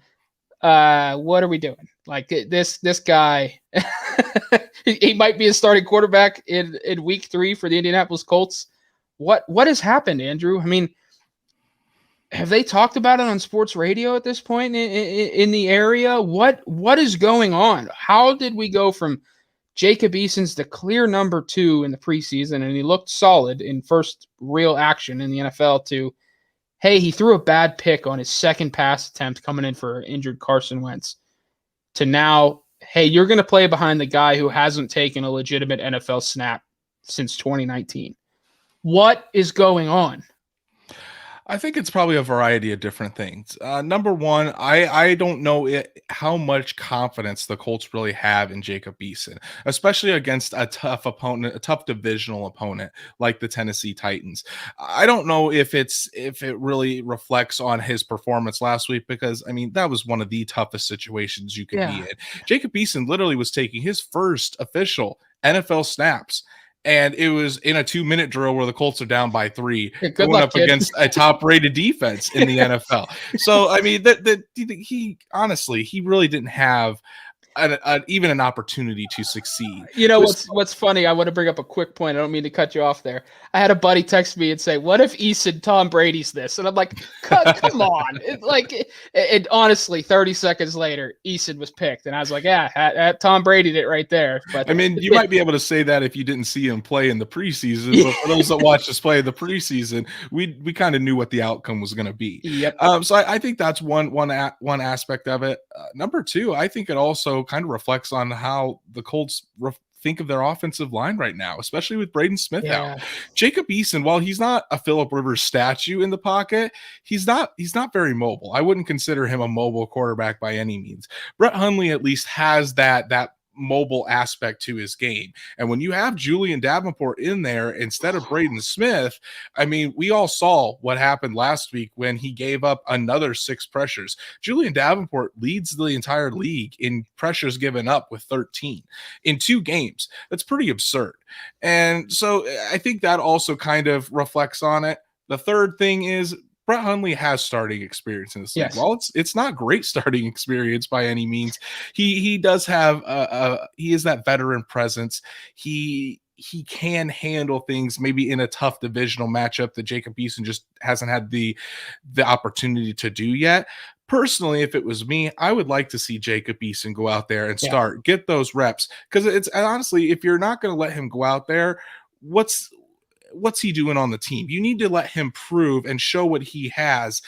What are we doing? Like this guy, he might be a starting quarterback in week 3 for the Indianapolis Colts. What has happened, Andrew? I mean, have they talked about it on sports radio at this point in the area? What is going on? How did we go from Jacob Eason's the clear number 2 in the preseason, and he looked solid in first real action in the NFL, to, hey, he threw a bad pick on his second pass attempt coming in for injured Carson Wentz, to now, hey, you're going to play behind the guy who hasn't taken a legitimate NFL snap since 2019. What is going on? I think it's probably a variety of different things. Number one, I don't know how much confidence the Colts really have in Jacob Eason, especially against a tough opponent, a tough divisional opponent like the Tennessee Titans. I don't know if it really reflects on his performance last week, because I mean that was one of the toughest situations you could be in. Jacob Eason literally was taking his first official NFL snaps, and it was in a 2-minute drill where the Colts are down by 3, going up against a top-rated defense in the NFL. So, I mean, he really didn't have even an opportunity to succeed. You know what's funny? I want to bring up a quick point. I don't mean to cut you off there. I had a buddy text me and say, "What if Eason Tom Brady's this?" And I'm like, "Come on!" It honestly, 30 seconds later, Eason was picked, and I was like, "Yeah, Tom Brady did it right there." But I mean, you might be able to say that if you didn't see him play in the preseason. But for those that watched us play in the preseason, we kind of knew what the outcome was going to be. Yep. So I think that's one aspect of it. Number 2, I think it also kind of reflects on how the Colts think of their offensive line right now, especially with Braden Smith out. Jacob Eason, while he's not a Phillip Rivers statue in the pocket, he's not very mobile. I wouldn't consider him a mobile quarterback by any means. Brett Hundley at least has that mobile aspect to his game. And when you have Julian Davenport in there instead of Braden Smith, I mean, we all saw what happened last week when he gave up another 6 pressures. Julian Davenport leads the entire league in pressures given up with 13 in 2 games. That's pretty absurd. And so I think that also kind of reflects on it. The third thing is Brett Hundley has starting experience in this league. While it's not great starting experience by any means, he does have he is that veteran presence. He can handle things maybe in a tough divisional matchup that Jacob Eason just hasn't had the opportunity to do yet. Personally, if it was me, I would like to see Jacob Eason go out there and get those reps, because it's honestly, if you're not going to let him go out there, what's he doing on the team? You need to let him prove and show what he has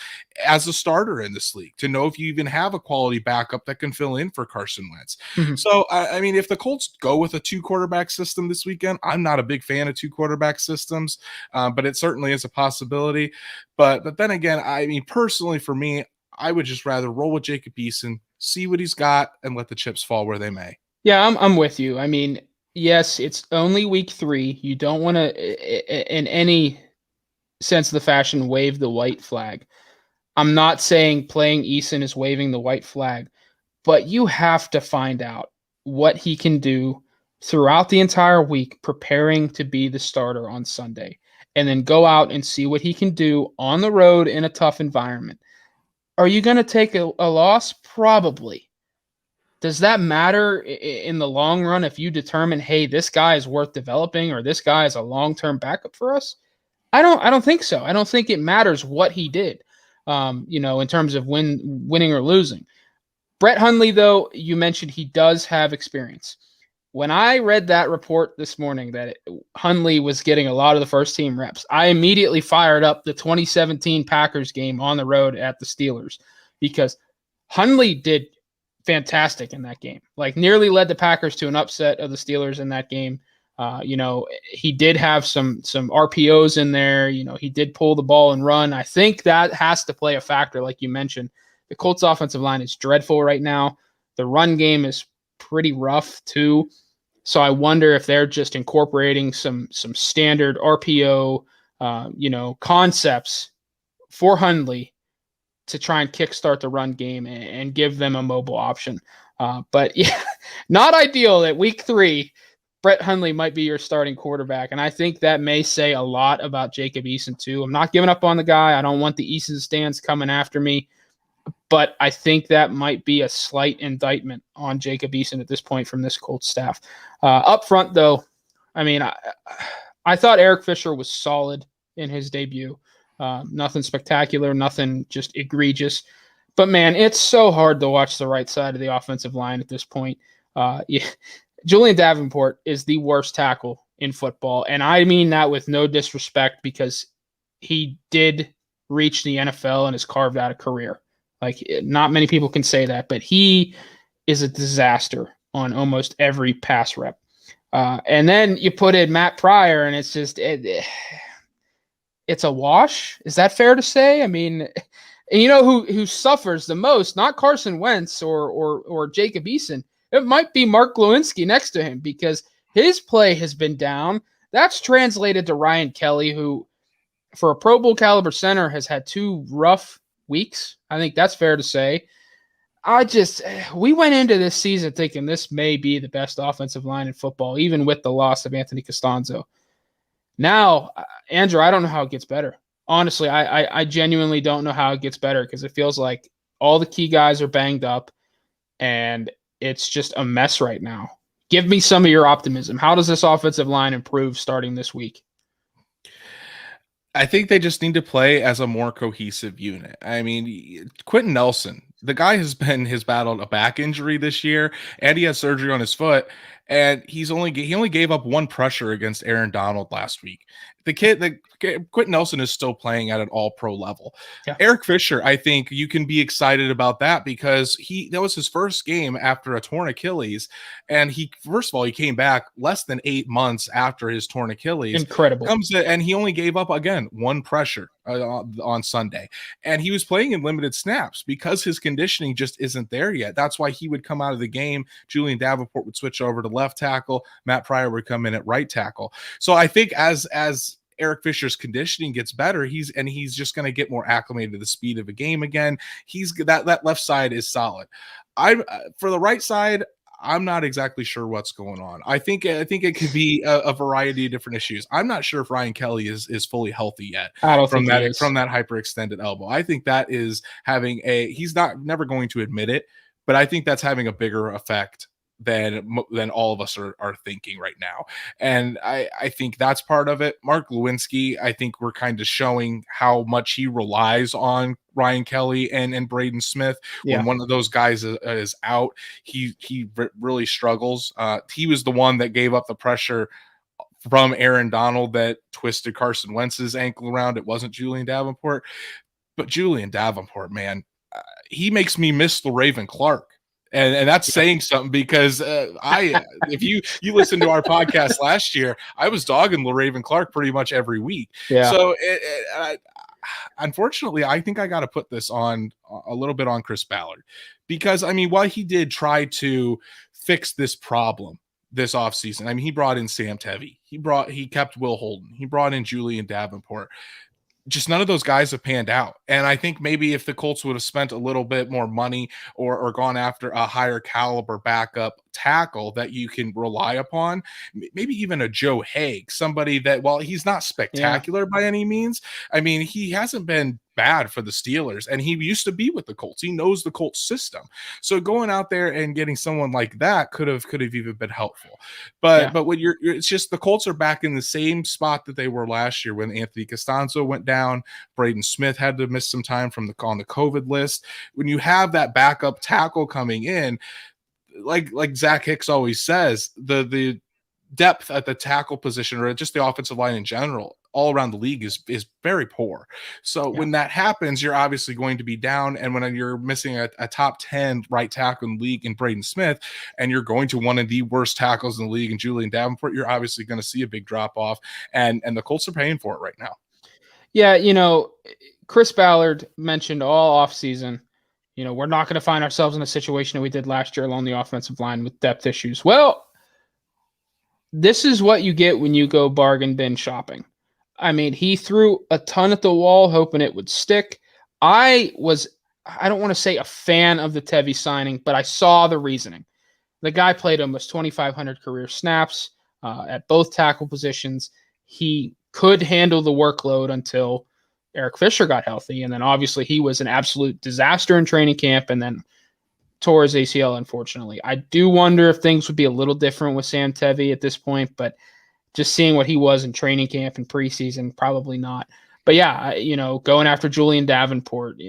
as a starter in this league to know if you even have a quality backup that can fill in for Carson Wentz. Mhm. So, I mean, if the Colts go with a 2-quarterback system this weekend, I'm not a big fan of 2-quarterback systems, but it certainly is a possibility. But then again, I mean, personally for me, I would just rather roll with Jacob Eason, see what he's got, and let the chips fall where they may. Yeah, I'm with you. I mean, yes, it's only week 3. You don't want to, in any sense of the fashion, wave the white flag. I'm not saying playing Eason is waving the white flag, but you have to find out what he can do throughout the entire week, preparing to be the starter on Sunday, and then go out and see what he can do on the road in a tough environment. Are you going to take a loss? Probably. Does that matter in the long run if you determine, hey, this guy is worth developing or this guy is a long-term backup for us? I don't think so. I don't think it matters what he did, in terms of winning or losing. Brett Hundley, though, you mentioned he does have experience. When I read that report this morning that Hundley was getting a lot of the first-team reps, I immediately fired up the 2017 Packers game on the road at the Steelers because Hundley did fantastic in that game. Like, nearly led the Packers to an upset of the Steelers in that game. He did have some RPOs in there. He did pull the ball and run. I think that has to play a factor, like you mentioned. The Colts offensive line is dreadful right now. The run game is pretty rough too. So I wonder if they're just incorporating some standard RPO, concepts for Hundley to try and kickstart the run game and give them a mobile option. But yeah, not ideal that week 3, Brett Hundley might be your starting quarterback. And I think that may say a lot about Jacob Eason too. I'm not giving up on the guy. I don't want the Eason stands coming after me. But I think that might be a slight indictment on Jacob Eason at this point from this Colts staff. Up front, though, I mean, I thought Eric Fisher was solid in his debut. Nothing spectacular, nothing just egregious. But, man, it's so hard to watch the right side of the offensive line at this point. Julian Davenport is the worst tackle in football, and I mean that with no disrespect because he did reach the NFL and has carved out a career. Like, not many people can say that, but he is a disaster on almost every pass rep. And then you put in Matt Pryor, and it's just it's a wash. Is that fair to say? I mean, and who suffers the most? Not Carson Wentz or Jacob Eason. It might be Mark Lewinsky next to him because his play has been down. That's translated to Ryan Kelly, who, for a Pro Bowl caliber center, has had 2 rough weeks. I think that's fair to say. We went into this season thinking this may be the best offensive line in football, even with the loss of Anthony Costanzo. Now, Andrew, I don't know how it gets better. Honestly, I genuinely don't know how it gets better because it feels like all the key guys are banged up and it's just a mess right now. Give me some of your optimism. How does this offensive line improve starting this week? I think they just need to play as a more cohesive unit. I mean, Quentin Nelson, the guy has battled a back injury this year, and he had surgery on his foot, and he only gave up 1 pressure against Aaron Donald last week. Quentin Nelson is still playing at an all-pro level. Yeah. Eric Fisher, I think you can be excited about that because that was his first game after a torn Achilles, and first of all, he came back less than 8 months after his torn Achilles. Incredible. And he only gave up, again, 1 pressure on Sunday, and he was playing in limited snaps because his conditioning just isn't there yet. That's why he would come out of the game. Julian Davenport would switch over to left tackle. Matt Pryor would come in at right tackle. So I think as Eric Fisher's conditioning gets better, he's just going to get more acclimated to the speed of a game again. That left side is solid. For the right side, I'm not exactly sure what's going on. I think it could be a variety of different issues. I'm not sure if Ryan Kelly is fully healthy yet. I don't think he is. From that hyperextended elbow. I think that is having he's never going to admit it, but I think that's having a bigger effect than all of us are thinking right now. And I think that's part of it. Mark Lewinsky, I think we're kind of showing how much he relies on Ryan Kelly and Braden Smith. Yeah. When one of those guys is out, he really struggles. He was the one that gave up the pressure from Aaron Donald that twisted Carson Wentz's ankle around. It wasn't Julian Davenport, but Julian Davenport, man, he makes me miss LaRaven Clark. And that's saying something, because if you listened to our podcast last year, I was dogging LaRaven Clark pretty much every week. Yeah. So unfortunately, I think I got to put this on a little bit on Chris Ballard, because I mean, while he did try to fix this problem this offseason, I mean, he brought in Sam Tevy, he kept Will Holden, he brought in Julian Davenport. Just none of those guys have panned out. And I think maybe if the Colts would have spent a little bit more money or gone after a higher caliber backup tackle that you can rely upon, maybe even a Joe Haig, somebody that, while he's not spectacular by any means, I mean, he hasn't been bad for the Steelers, and he used to be with the Colts. He knows the Colts system. So going out there and getting someone like that could have even been helpful. But when it's just the Colts are back in the same spot that they were last year when Anthony Costanzo went down. Braden Smith had to miss some time on the COVID list. When you have that backup tackle coming in, like Zach Hicks always says, the depth at the tackle position, or just the offensive line in general, all around the league is very poor. So when that happens, you're obviously going to be down. And when you're missing a top 10 right tackle in the league in Braden Smith, and you're going to one of the worst tackles in the league in Julian Davenport, you're obviously going to see a big drop off, and the Colts are paying for it right now. Yeah, Chris Ballard mentioned all offseason, we're not going to find ourselves in a situation that we did last year along the offensive line with depth issues. Well, this is what you get when you go bargain bin shopping. I mean, he threw a ton at the wall hoping it would stick. I don't want to say a fan of the Tevy signing, but I saw the reasoning. The guy played almost 2,500 career snaps at both tackle positions. He could handle the workload until Eric Fisher got healthy. And then obviously he was an absolute disaster in training camp and then tore his ACL, unfortunately. I do wonder if things would be a little different with Sam Tevy at this point, but just seeing what he was in training camp and preseason, probably not. But yeah, going after Julian Davenport,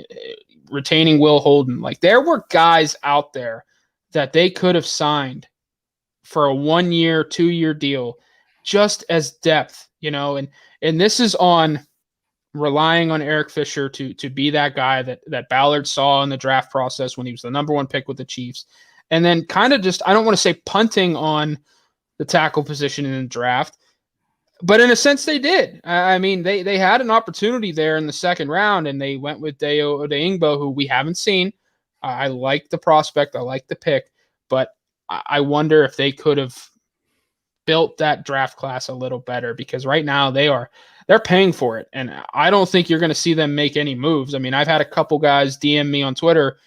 retaining Will Holden, like there were guys out there that they could have signed for a 1-year, 2-year deal just as depth, and this is on relying on Eric Fisher to be that guy that Ballard saw in the draft process when he was the number 1 pick with the Chiefs. And then kind of just, I don't want to say punting on the tackle position in the draft, but in a sense they did. I mean, they had an opportunity there in the second round, and they went with Dayo Odeyingbo, who we haven't seen. I like the prospect. I like the pick, but I wonder if they could have built that draft class a little better, because right now they're paying for it. And I don't think you're going to see them make any moves. I mean, I've had a couple guys DM me on Twitter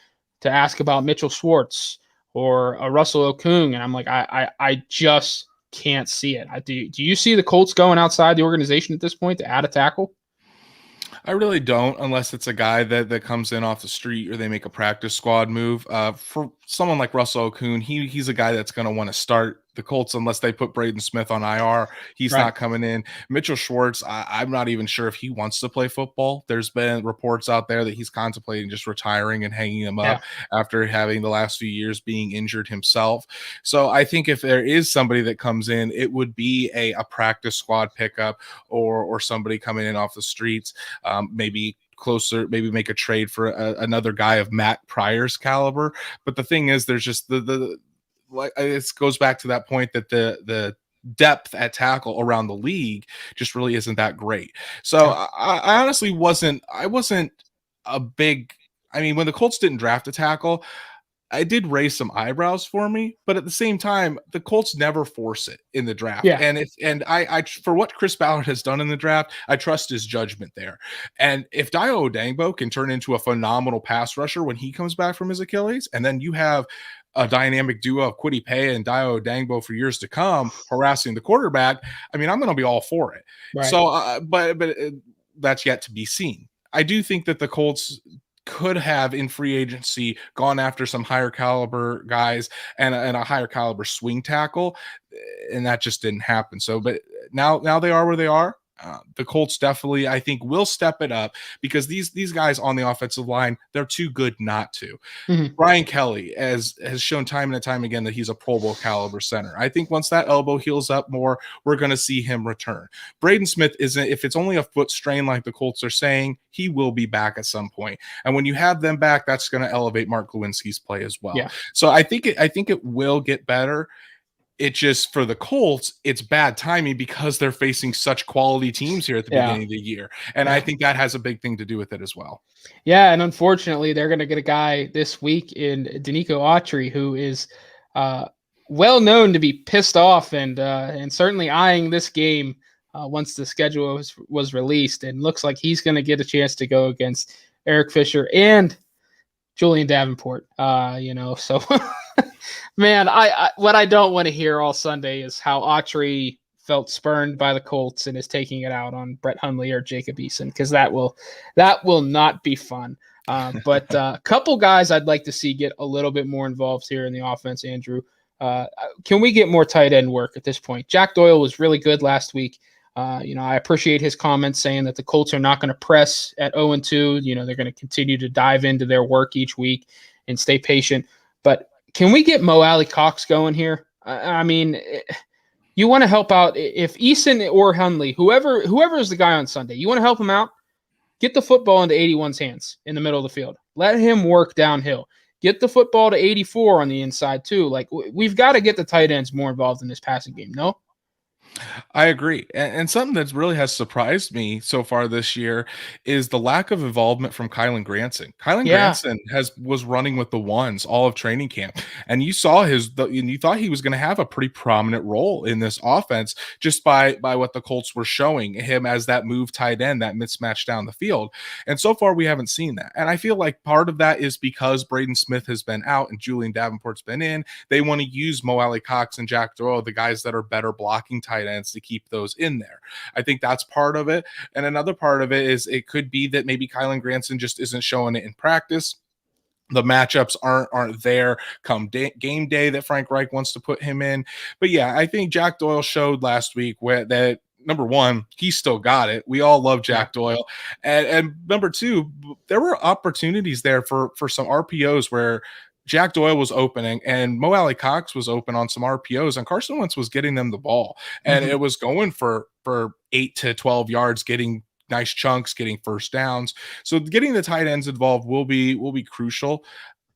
to ask about Mitchell Schwartz or a Russell Okung, and I'm like, I just can't see it. Do you see the Colts going outside the organization at this point to add a tackle? I really don't, unless it's a guy that comes in off the street or they make a practice squad move. For someone like Russell Okung, he's a guy that's going to want to start the Colts unless they put Braden Smith on IR. He's not coming in. Mitchell Schwartz, I'm not even sure if he wants to play football. There's been reports out there that he's contemplating just retiring and hanging him up after having the last few years being injured himself. So I think if there is somebody that comes in, it would be a practice squad pickup or somebody coming in off the streets, maybe closer, maybe make a trade for another guy of Matt Pryor's caliber. But the thing is, there's just like it goes back to that point that the depth at tackle around the league just really isn't that great. So I honestly wasn't a big, I mean, when the Colts didn't draft a tackle, it did raise some eyebrows for me, but at the same time, the Colts never force it in the draft. Yeah. And I for what Chris Ballard has done in the draft, I trust his judgment there. And if Dayo Odeyingbo can turn into a phenomenal pass rusher when he comes back from his Achilles, and then you have a dynamic duo of Kwity Paye and Dayo Odeyingbo for years to come harassing the quarterback, I mean, I'm going to be all for it. Right. So, but that's yet to be seen. I do think that the Colts could have in free agency gone after some higher caliber guys and a higher caliber swing tackle, and that just didn't happen. So, but now they are where they are. The Colts definitely, I think, will step it up because these guys on the offensive line, they're too good not to. Mm-hmm. Brian Kelly has shown time and time again that he's a Pro Bowl caliber center. I think once that elbow heals up more, we're going to see him return. Braden Smith isn't, if it's only a foot strain like the Colts are saying, he will be back at some point. And when you have them back, that's going to elevate Mark Lewinsky's play as well. Yeah. So I think it will get better. It just, for the Colts, it's bad timing because they're facing such quality teams here at the beginning of the year. And I think that has a big thing to do with it as well. Yeah, and unfortunately, they're going to get a guy this week in Danico Autry, who is well known to be pissed off and certainly eyeing this game once the schedule was released. And looks like he's going to get a chance to go against Eric Fisher and Julian Davenport. So... Man, what I don't want to hear all Sunday is how Autry felt spurned by the Colts and is taking it out on Brett Hundley or Jacob Eason, because that will not be fun. But a couple guys I'd like to see get a little bit more involved here in the offense, Andrew. Can we get more tight end work at this point? Jack Doyle was really good last week. I appreciate his comments saying that the Colts are not going to press at 0-2. They're going to continue to dive into their work each week and stay patient. But can we get Mo Alley Cox going here? I mean, you want to help out if Eason or Hundley, whoever is the guy on Sunday, you want to help him out. Get the football into 81's hands in the middle of the field. Let him work downhill. Get the football to 84 on the inside too. Like, we've got to get the tight ends more involved in this passing game. No. I agree. And something that really has surprised me so far this year is the lack of involvement from Kylan Granson. Granson was running with the ones all of training camp. And you saw and you thought he was going to have a pretty prominent role in this offense just by what the Colts were showing him as that move tight end, that mismatch down the field. And so far we haven't seen that. And I feel like part of that is because Braden Smith has been out and Julian Davenport's been in. They want to use Mo Alley Cox and Jack Doyle, the guys that are better blocking tight ends, to keep those in there. I think that's part of it. And another part of it is it could be that maybe Kylan Granson just isn't showing it in practice. The matchups aren't there come game day that Frank Reich wants to put him in. But yeah, I think Jack Doyle showed last week that number one, he still got it. We all love Jack Doyle. And number two, there were opportunities there for some RPOs where Jack Doyle was opening and Mo Alley Cox was open on some RPOs and Carson Wentz was getting them the ball. And it was going for 8 to 12 yards, getting nice chunks, getting first downs. So getting the tight ends involved will be crucial.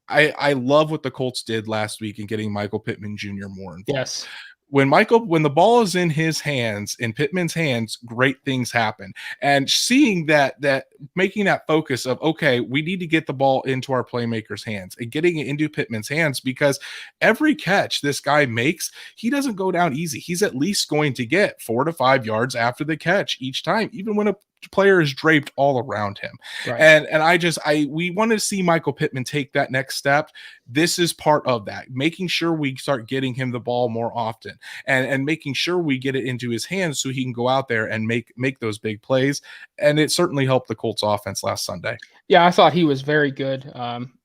I love what the Colts did last week in getting Michael Pittman Jr. more involved. Yes. When the ball is in his hands, in Pittman's hands, great things happen. And seeing that making that focus of, okay, we need to get the ball into our playmakers' hands and getting it into Pittman's hands, because every catch this guy makes, he doesn't go down easy. He's at least going to get 4 to 5 yards after the catch each time, even when a player is draped all around him. Right. And we want to see Michael Pittman take that next step. This is part of that, making sure we start getting him the ball more often and making sure we get it into his hands so he can go out there and make those big plays. And it certainly helped the Colts offense last Sunday. Yeah, I thought he was very good.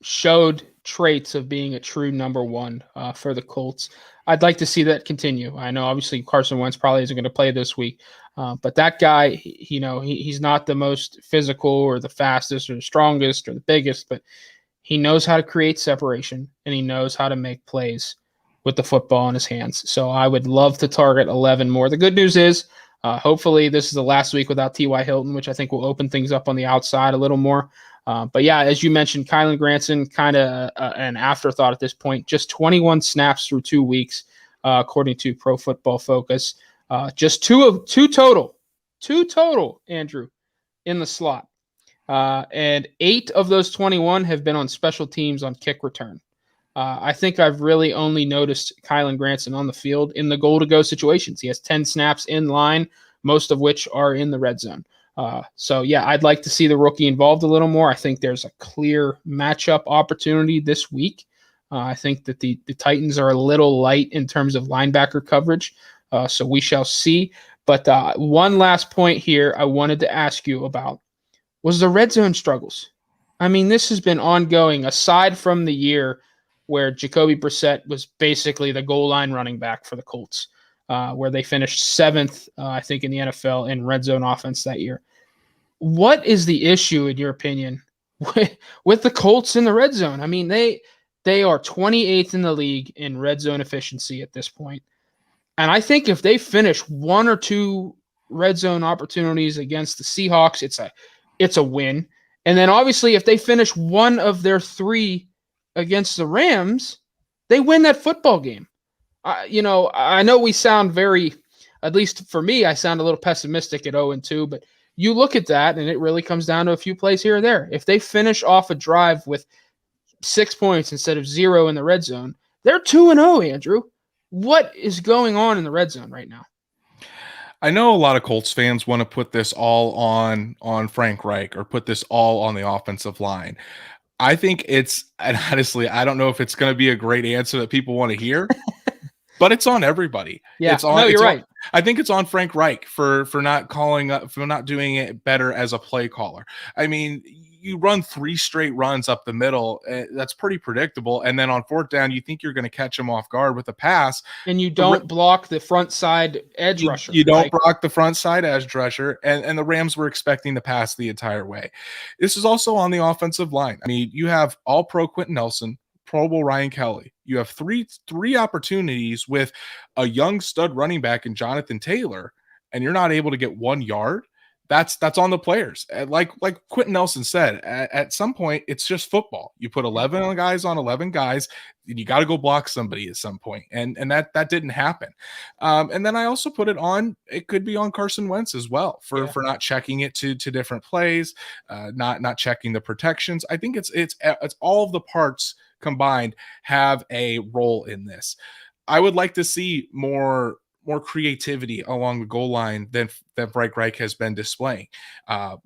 Showed traits of being a true number one for the Colts. I'd like to see that continue. I know obviously Carson Wentz probably isn't going to play this week, but that guy, he's not the most physical or the fastest or the strongest or the biggest, but he knows how to create separation and he knows how to make plays with the football in his hands. So I would love to target 11 more. The good news is hopefully this is the last week without T.Y. Hilton, which I think will open things up on the outside a little more. But yeah, as you mentioned, Kylan Granson, kind of an afterthought at this point. Just 21 snaps through 2 weeks, according to Pro Football Focus. Just two total, Andrew, in the slot. And 8 of those 21 have been on special teams on kick return. I think I've really only noticed Kylan Granson on the field in the goal-to-go situations. He has 10 snaps in line, most of which are in the red zone. So yeah, I'd like to see the rookie involved a little more. I think there's a clear matchup opportunity this week. I think that the Titans are a little light in terms of linebacker coverage. So we shall see. But one last point here I wanted to ask you about was the red zone struggles. I mean, this has been ongoing aside from the year where Jacoby Brissett was basically the goal line running back for the Colts. where they finished 7th, I think, in the NFL in red zone offense that year. What is the issue, in your opinion, with the Colts in the red zone? I mean, they are 28th in the league in red zone efficiency at this point. And I think if they finish 1 or 2 red zone opportunities against the Seahawks, it's a win. And then obviously if they finish 1 of their 3 against the Rams, they win that football game. I know we sound very, at least for me, I sound a little pessimistic at 0-2, but you look at that and it really comes down to a few plays here or there. If they finish off a drive with 6 points instead of 0 in the red zone, they're 2-0, Andrew. What is going on in the red zone right now? I know a lot of Colts fans want to put this all on Frank Reich or put this all on the offensive line. I think and honestly, I don't know if it's going to be a great answer that people want to hear, but it's on everybody. Yeah, you're right. I think it's on Frank Reich for not doing it better as a play caller. I mean, you run 3 straight runs up the middle. That's pretty predictable. And then on 4th down, you think you're going to catch him off guard with a pass. And you don't block the front side edge rusher. You don't block the front side edge rusher. And the Rams were expecting the pass the entire way. This is also on the offensive line. I mean, you have all-pro Quentin Nelson, Pro Bowl Ryan Kelly. You have three opportunities with a young stud running back in Jonathan Taylor, and you're not able to get 1 yard. That's on the players. Like Quentin Nelson said, at some point, it's just football. You put 11 guys on 11 guys, and you got to go block somebody at some point. And that didn't happen. And then I also put it could be on Carson Wentz as well for not checking it to different plays, not checking the protections. I think it's all of the parts combined have a role in this. I would like to see more creativity along the goal line than Frank Reich has been displaying.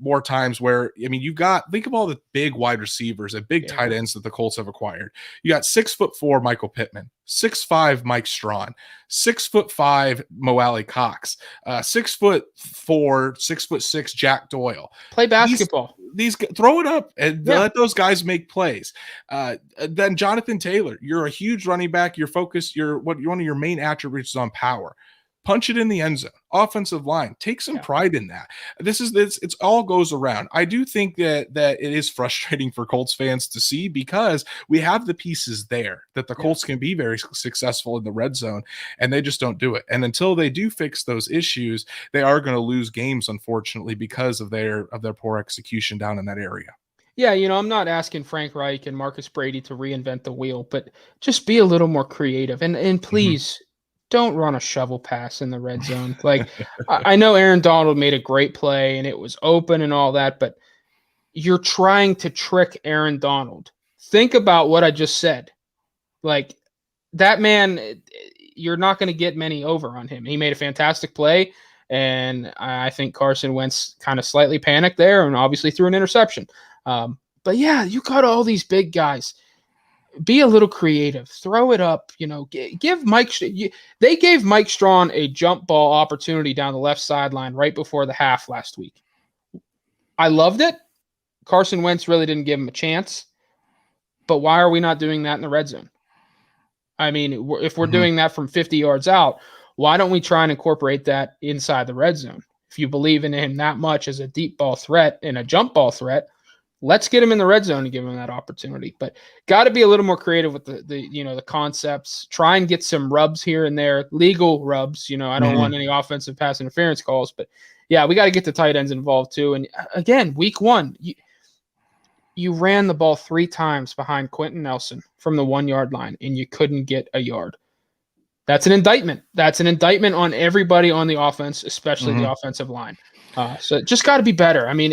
More times where, I mean, think of all the big wide receivers and big tight ends that the Colts have acquired. You got 6'4" Michael Pittman, 6'5" Mike Strawn, 6'5" Mo Alley Cox, 6'4", 6'6" Jack Doyle. Play basketball. These throw it up and let those guys make plays. Then Jonathan Taylor, you're a huge running back. Your focus, one of your main attributes is on power. Punch it in the end zone. Offensive line, take some pride in that. It's all goes around. I do think that it is frustrating for Colts fans to see because we have the pieces there that the Colts can be very successful in the red zone, and they just don't do it. And until they do fix those issues, they are going to lose games, unfortunately, because of their poor execution down in that area. Yeah, I'm not asking Frank Reich and Marcus Brady to reinvent the wheel, but just be a little more creative. And please, don't run a shovel pass in the red zone. Like, I know Aaron Donald made a great play and it was open and all that, but you're trying to trick Aaron Donald. Think about what I just said. Like, that man, you're not going to get many over on him. He made a fantastic play, and I think Carson Wentz kind of slightly panicked there and obviously threw an interception. But yeah, you got all these big guys. Be a little creative. Throw it up. Give Mike. They gave Mike Strawn a jump ball opportunity down the left sideline right before the half last week. I loved it. Carson Wentz really didn't give him a chance. But why are we not doing that in the red zone? I mean, if we're doing that from 50 yards out, why don't we try and incorporate that inside the red zone? If you believe in him that much as a deep ball threat and a jump ball threat, let's get him in the red zone and give him that opportunity. But got to be a little more creative with the concepts. Try and get some rubs here and there, legal rubs. I don't want any offensive pass interference calls. But, yeah, we got to get the tight ends involved too. And, again, week 1, you ran the ball 3 times behind Quentin Nelson from the 1-yard line, and you couldn't get a yard. That's an indictment. That's an indictment on everybody on the offense, especially the offensive line. So it just got to be better. I mean,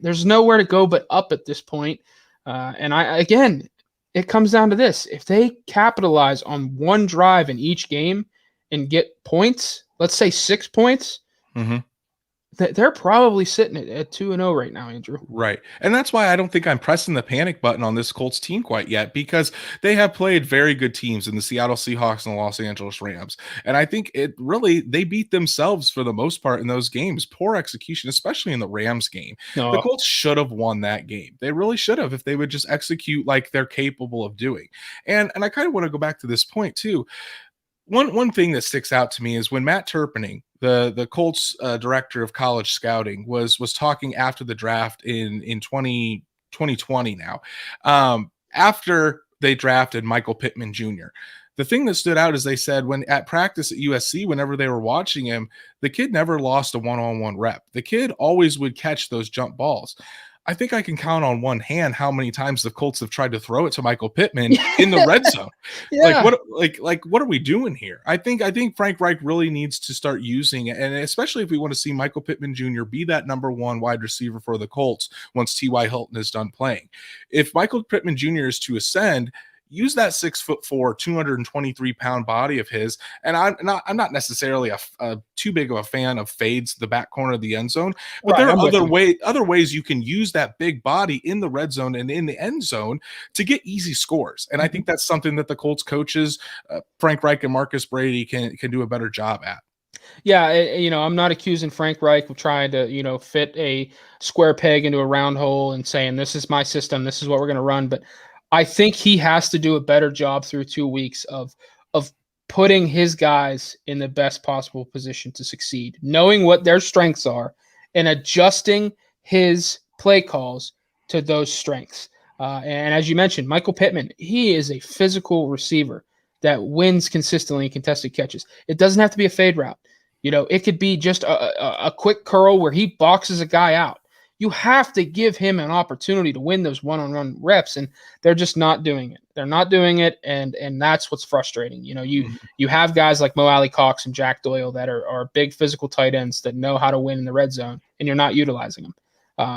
there's nowhere to go but up at this point. And it comes down to this. If they capitalize on one drive in each game and get points, let's say 6 points, they're probably sitting at 2-0 right now, Andrew. Right. And that's why I don't think I'm pressing the panic button on this Colts team quite yet, because they have played very good teams in the Seattle Seahawks and the Los Angeles Rams. And I think they beat themselves for the most part in those games. Poor execution, especially in the Rams game. No. The Colts should have won that game. They really should have if they would just execute like they're capable of doing. And I kind of want to go back to this point too. one thing that sticks out to me is when Matt Turpinning, the Colts director of college scouting, was talking after the draft in 2020 now, after they drafted Michael Pittman Jr. The thing that stood out is they said when at practice at USC, whenever they were watching him, the kid never lost a one-on-one rep. The kid always would catch those jump balls. I think I can count on one hand how many times the Colts have tried to throw it to Michael Pittman in the red zone. Yeah. What are we doing here? I think Frank Reich really needs to start using it, and especially if we want to see Michael Pittman Jr. be that number one wide receiver for the Colts once T.Y. Hilton is done playing. If Michael Pittman Jr. is to ascend, use that 6'4", 223-pound body of his. And I'm not necessarily a too big of a fan of fades to the back corner of the end zone, but there are other ways you can use that big body in the red zone and in the end zone to get easy scores. And I think that's something that the Colts coaches, Frank Reich and Marcus Brady, can do a better job at. Yeah, I'm not accusing Frank Reich of trying to, fit a square peg into a round hole and saying, this is my system, this is what we're going to run. But I think he has to do a better job through 2 weeks of putting his guys in the best possible position to succeed, knowing what their strengths are and adjusting his play calls to those strengths. And as you mentioned, Michael Pittman, he is a physical receiver that wins consistently in contested catches. It doesn't have to be a fade route. It could be just a quick curl where he boxes a guy out. You have to give him an opportunity to win those one-on-one reps, and they're just not doing it. They're not doing it, and that's what's frustrating. You have guys like Mo Alley Cox and Jack Doyle that are big physical tight ends that know how to win in the red zone, and you're not utilizing them.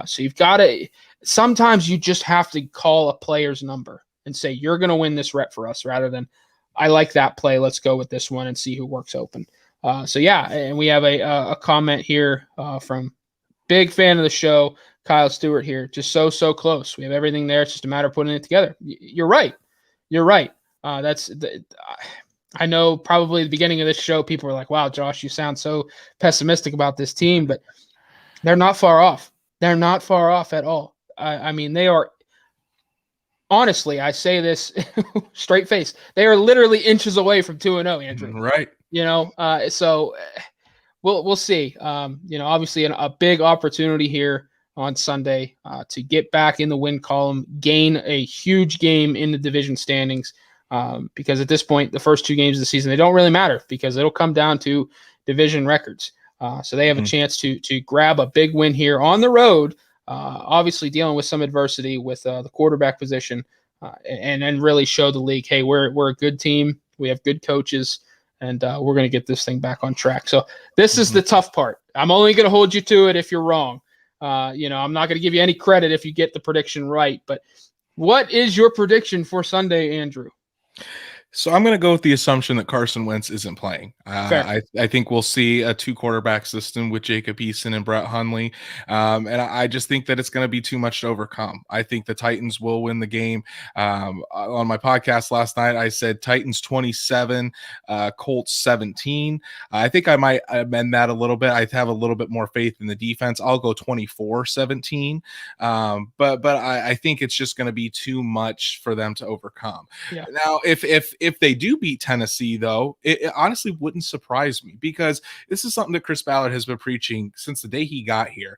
So you've got to – sometimes you just have to call a player's number and say, you're going to win this rep for us, rather than, I like that play, let's go with this one and see who works open. And we have a comment here from – big fan of the show, Kyle Stewart here. Just so close. We have everything there. It's just a matter of putting it together. You're right. I know probably at the beginning of this show, people were like, wow, Josh, you sound so pessimistic about this team, but they're not far off. They're not far off at all. I mean, they are, honestly, I say this straight face, they are literally inches away from 2-0, Andrew. Right. So we'll see. Obviously a big opportunity here on Sunday to get back in the win column, gain a huge game in the division standings, because at this point, the first 2 games of the season, they don't really matter because it'll come down to division records. So they have a chance to grab a big win here on the road, obviously dealing with some adversity with the quarterback position, and really show the league, hey, we're a good team. We have good coaches. And we're going to get this thing back on track. So this is the tough part. I'm only going to hold you to it if you're wrong. I'm not going to give you any credit if you get the prediction right. But what is your prediction for Sunday, Andrew? So I'm going to go with the assumption that Carson Wentz isn't playing. I think we'll see a 2-quarterback system with Jacob Eason and Brett Hundley. And I just think that it's going to be too much to overcome. I think the Titans will win the game. On my podcast last night, I said Titans 27, Colts 17. I think I might amend that a little bit. I have a little bit more faith in the defense. I'll go 24-17. But I think it's just going to be too much for them to overcome. Yeah. Now, if they do beat Tennessee, though, it honestly wouldn't surprise me, because this is something that Chris Ballard has been preaching since the day he got here,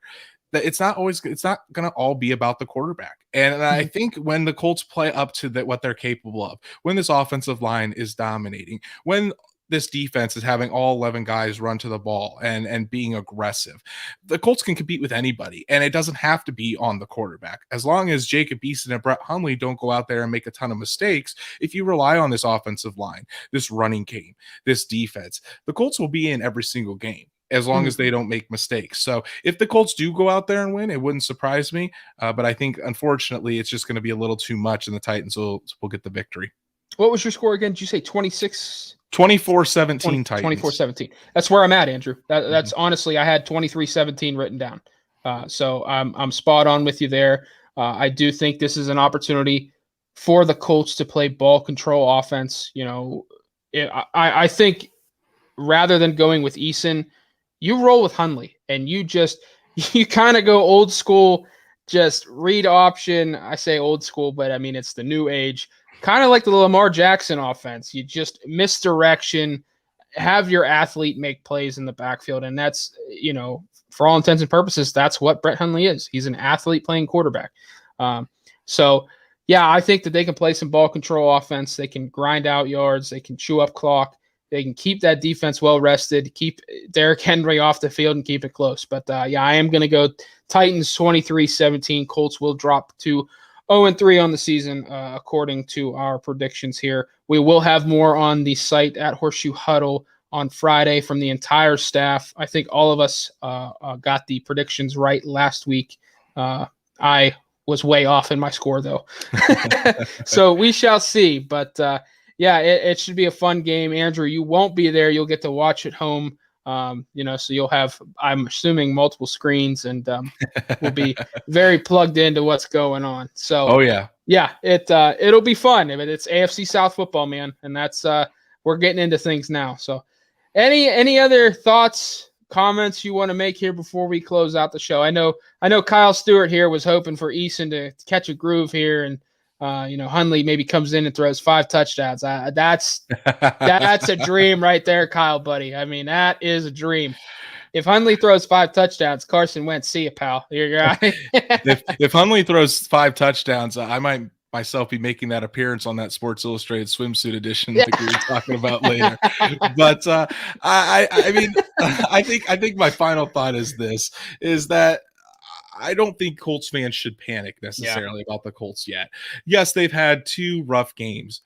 that it's not going to all be about the quarterback. And I think when the Colts play up to what they're capable of, when this offensive line is dominating, when this defense is having all 11 guys run to the ball and being aggressive, the Colts can compete with anybody, and it doesn't have to be on the quarterback. As long as Jacob Eason and Brett Hundley don't go out there and make a ton of mistakes, if you rely on this offensive line, this running game, this defense, the Colts will be in every single game, as long as they don't make mistakes. So if the Colts do go out there and win, it wouldn't surprise me. But I think, unfortunately, it's just going to be a little too much, and the Titans will get the victory. What was your score again? Did you say 26? 24-17 Titans. 24-17. That's where I'm at, Andrew. That's honestly, I had 23-17 written down. So I'm spot on with you there. I do think this is an opportunity for the Colts to play ball control offense. I think rather than going with Eason, you roll with Hundley, and you kind of go old school, just read option. I say old school, but I mean, it's the new age. kind of like the Lamar Jackson offense. You just misdirection, have your athlete make plays in the backfield. And that's, for all intents and purposes, that's what Brett Hundley is. He's an athlete playing quarterback. I think that they can play some ball control offense. They can grind out yards. They can chew up clock. They can keep that defense well rested, keep Derrick Henry off the field and keep it close. But I am going to go Titans 23-17. Colts will drop to 0-3 on the season, according to our predictions here. We will have more on the site at Horseshoe Huddle on Friday from the entire staff. I think all of us got the predictions right last week. I was way off in my score, though. So we shall see. But, it should be a fun game. Andrew, you won't be there. You'll get to watch at home. So you'll have, I'm assuming, multiple screens, and we'll be very plugged into what's going on. So, it'll be fun. It's AFC South football, man, and that's we're getting into things now. So, any other thoughts, comments you want to make here before we close out the show? I know Kyle Stewart here was hoping for Eason to catch a groove here, and Hundley maybe comes in and throws 5 touchdowns. That's a dream right there, Kyle, buddy. I mean, that is a dream. If Hundley throws 5 touchdowns, Carson Wentz, see you, pal. You're right. if Hundley throws 5 touchdowns, I might myself be making that appearance on that Sports Illustrated swimsuit edition like we were talking about later. But I think my final thought is that I don't think Colts fans should panic necessarily about the Colts yet. Yes, they've had 2 rough games,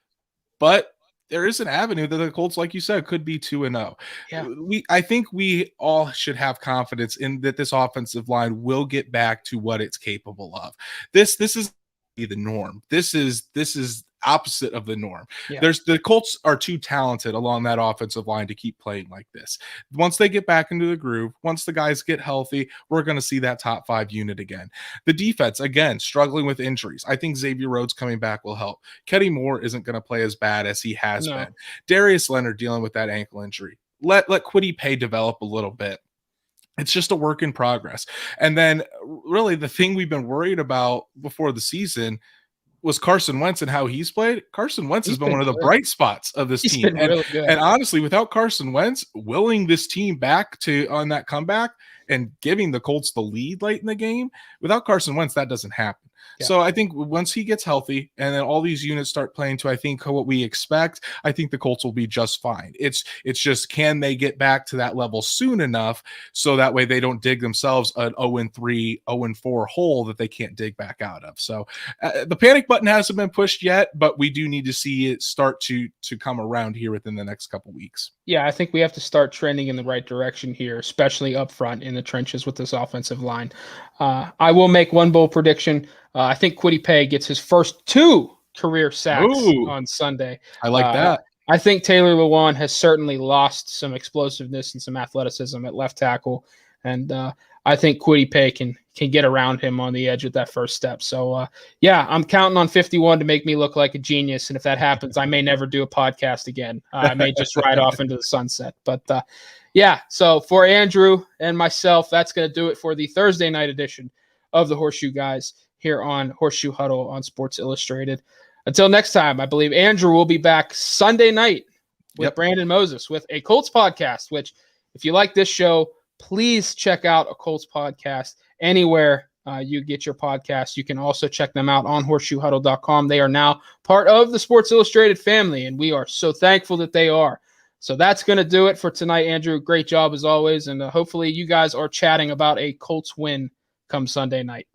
but there is an avenue that the Colts, like you said, could be 2-0. Yeah. I think we all should have confidence in that this offensive line will get back to what it's capable of. This is the norm. This is opposite of the norm. Yeah. The Colts are too talented along that offensive line to keep playing like this. Once they get back into the groove, once the guys get healthy, we're going to see that top 5 unit again. The defense, again, struggling with injuries. I think Xavier Rhodes coming back will help. Kenny Moore isn't going to play as bad as he has been. Darius Leonard dealing with that ankle injury. Let Kwity Paye develop a little bit. It's just a work in progress. And then really the thing we've been worried about before the season was Carson Wentz and how he's played. Carson Wentz has been one of the bright spots of this team. And honestly, without Carson Wentz willing this team back on that comeback and giving the Colts the lead late in the game, without Carson Wentz, that doesn't happen. Yeah. So I think once he gets healthy and then all these units start playing to, I think, what we expect, I think the Colts will be just fine. It's just, can they get back to that level soon enough so that way they don't dig themselves an 0-3, 0-4 hole that they can't dig back out of. So the panic button hasn't been pushed yet, but we do need to see it start to come around here within the next couple weeks. Yeah, I think we have to start trending in the right direction here, especially up front in the trenches with this offensive line. I will make one bold prediction. I think Kwity Paye gets his first 2 career sacks on Sunday. I like that. I think Taylor Lewan has certainly lost some explosiveness and some athleticism at left tackle. And I think Kwity Paye can get around him on the edge with that first step. So, I'm counting on 51 to make me look like a genius. And if that happens, I may never do a podcast again. I may just ride off into the sunset. But, so for Andrew and myself, that's going to do it for the Thursday night edition of the Horseshoe Guys here on Horseshoe Huddle on Sports Illustrated. Until next time, I believe Andrew will be back Sunday night with Brandon Moses with a Colts podcast, which if you like this show, please check out a Colts podcast anywhere you get your podcast. You can also check them out on horseshoehuddle.com. They are now part of the Sports Illustrated family, and we are so thankful that they are. So that's going to do it for tonight, Andrew. Great job as always, and hopefully you guys are chatting about a Colts win come Sunday night.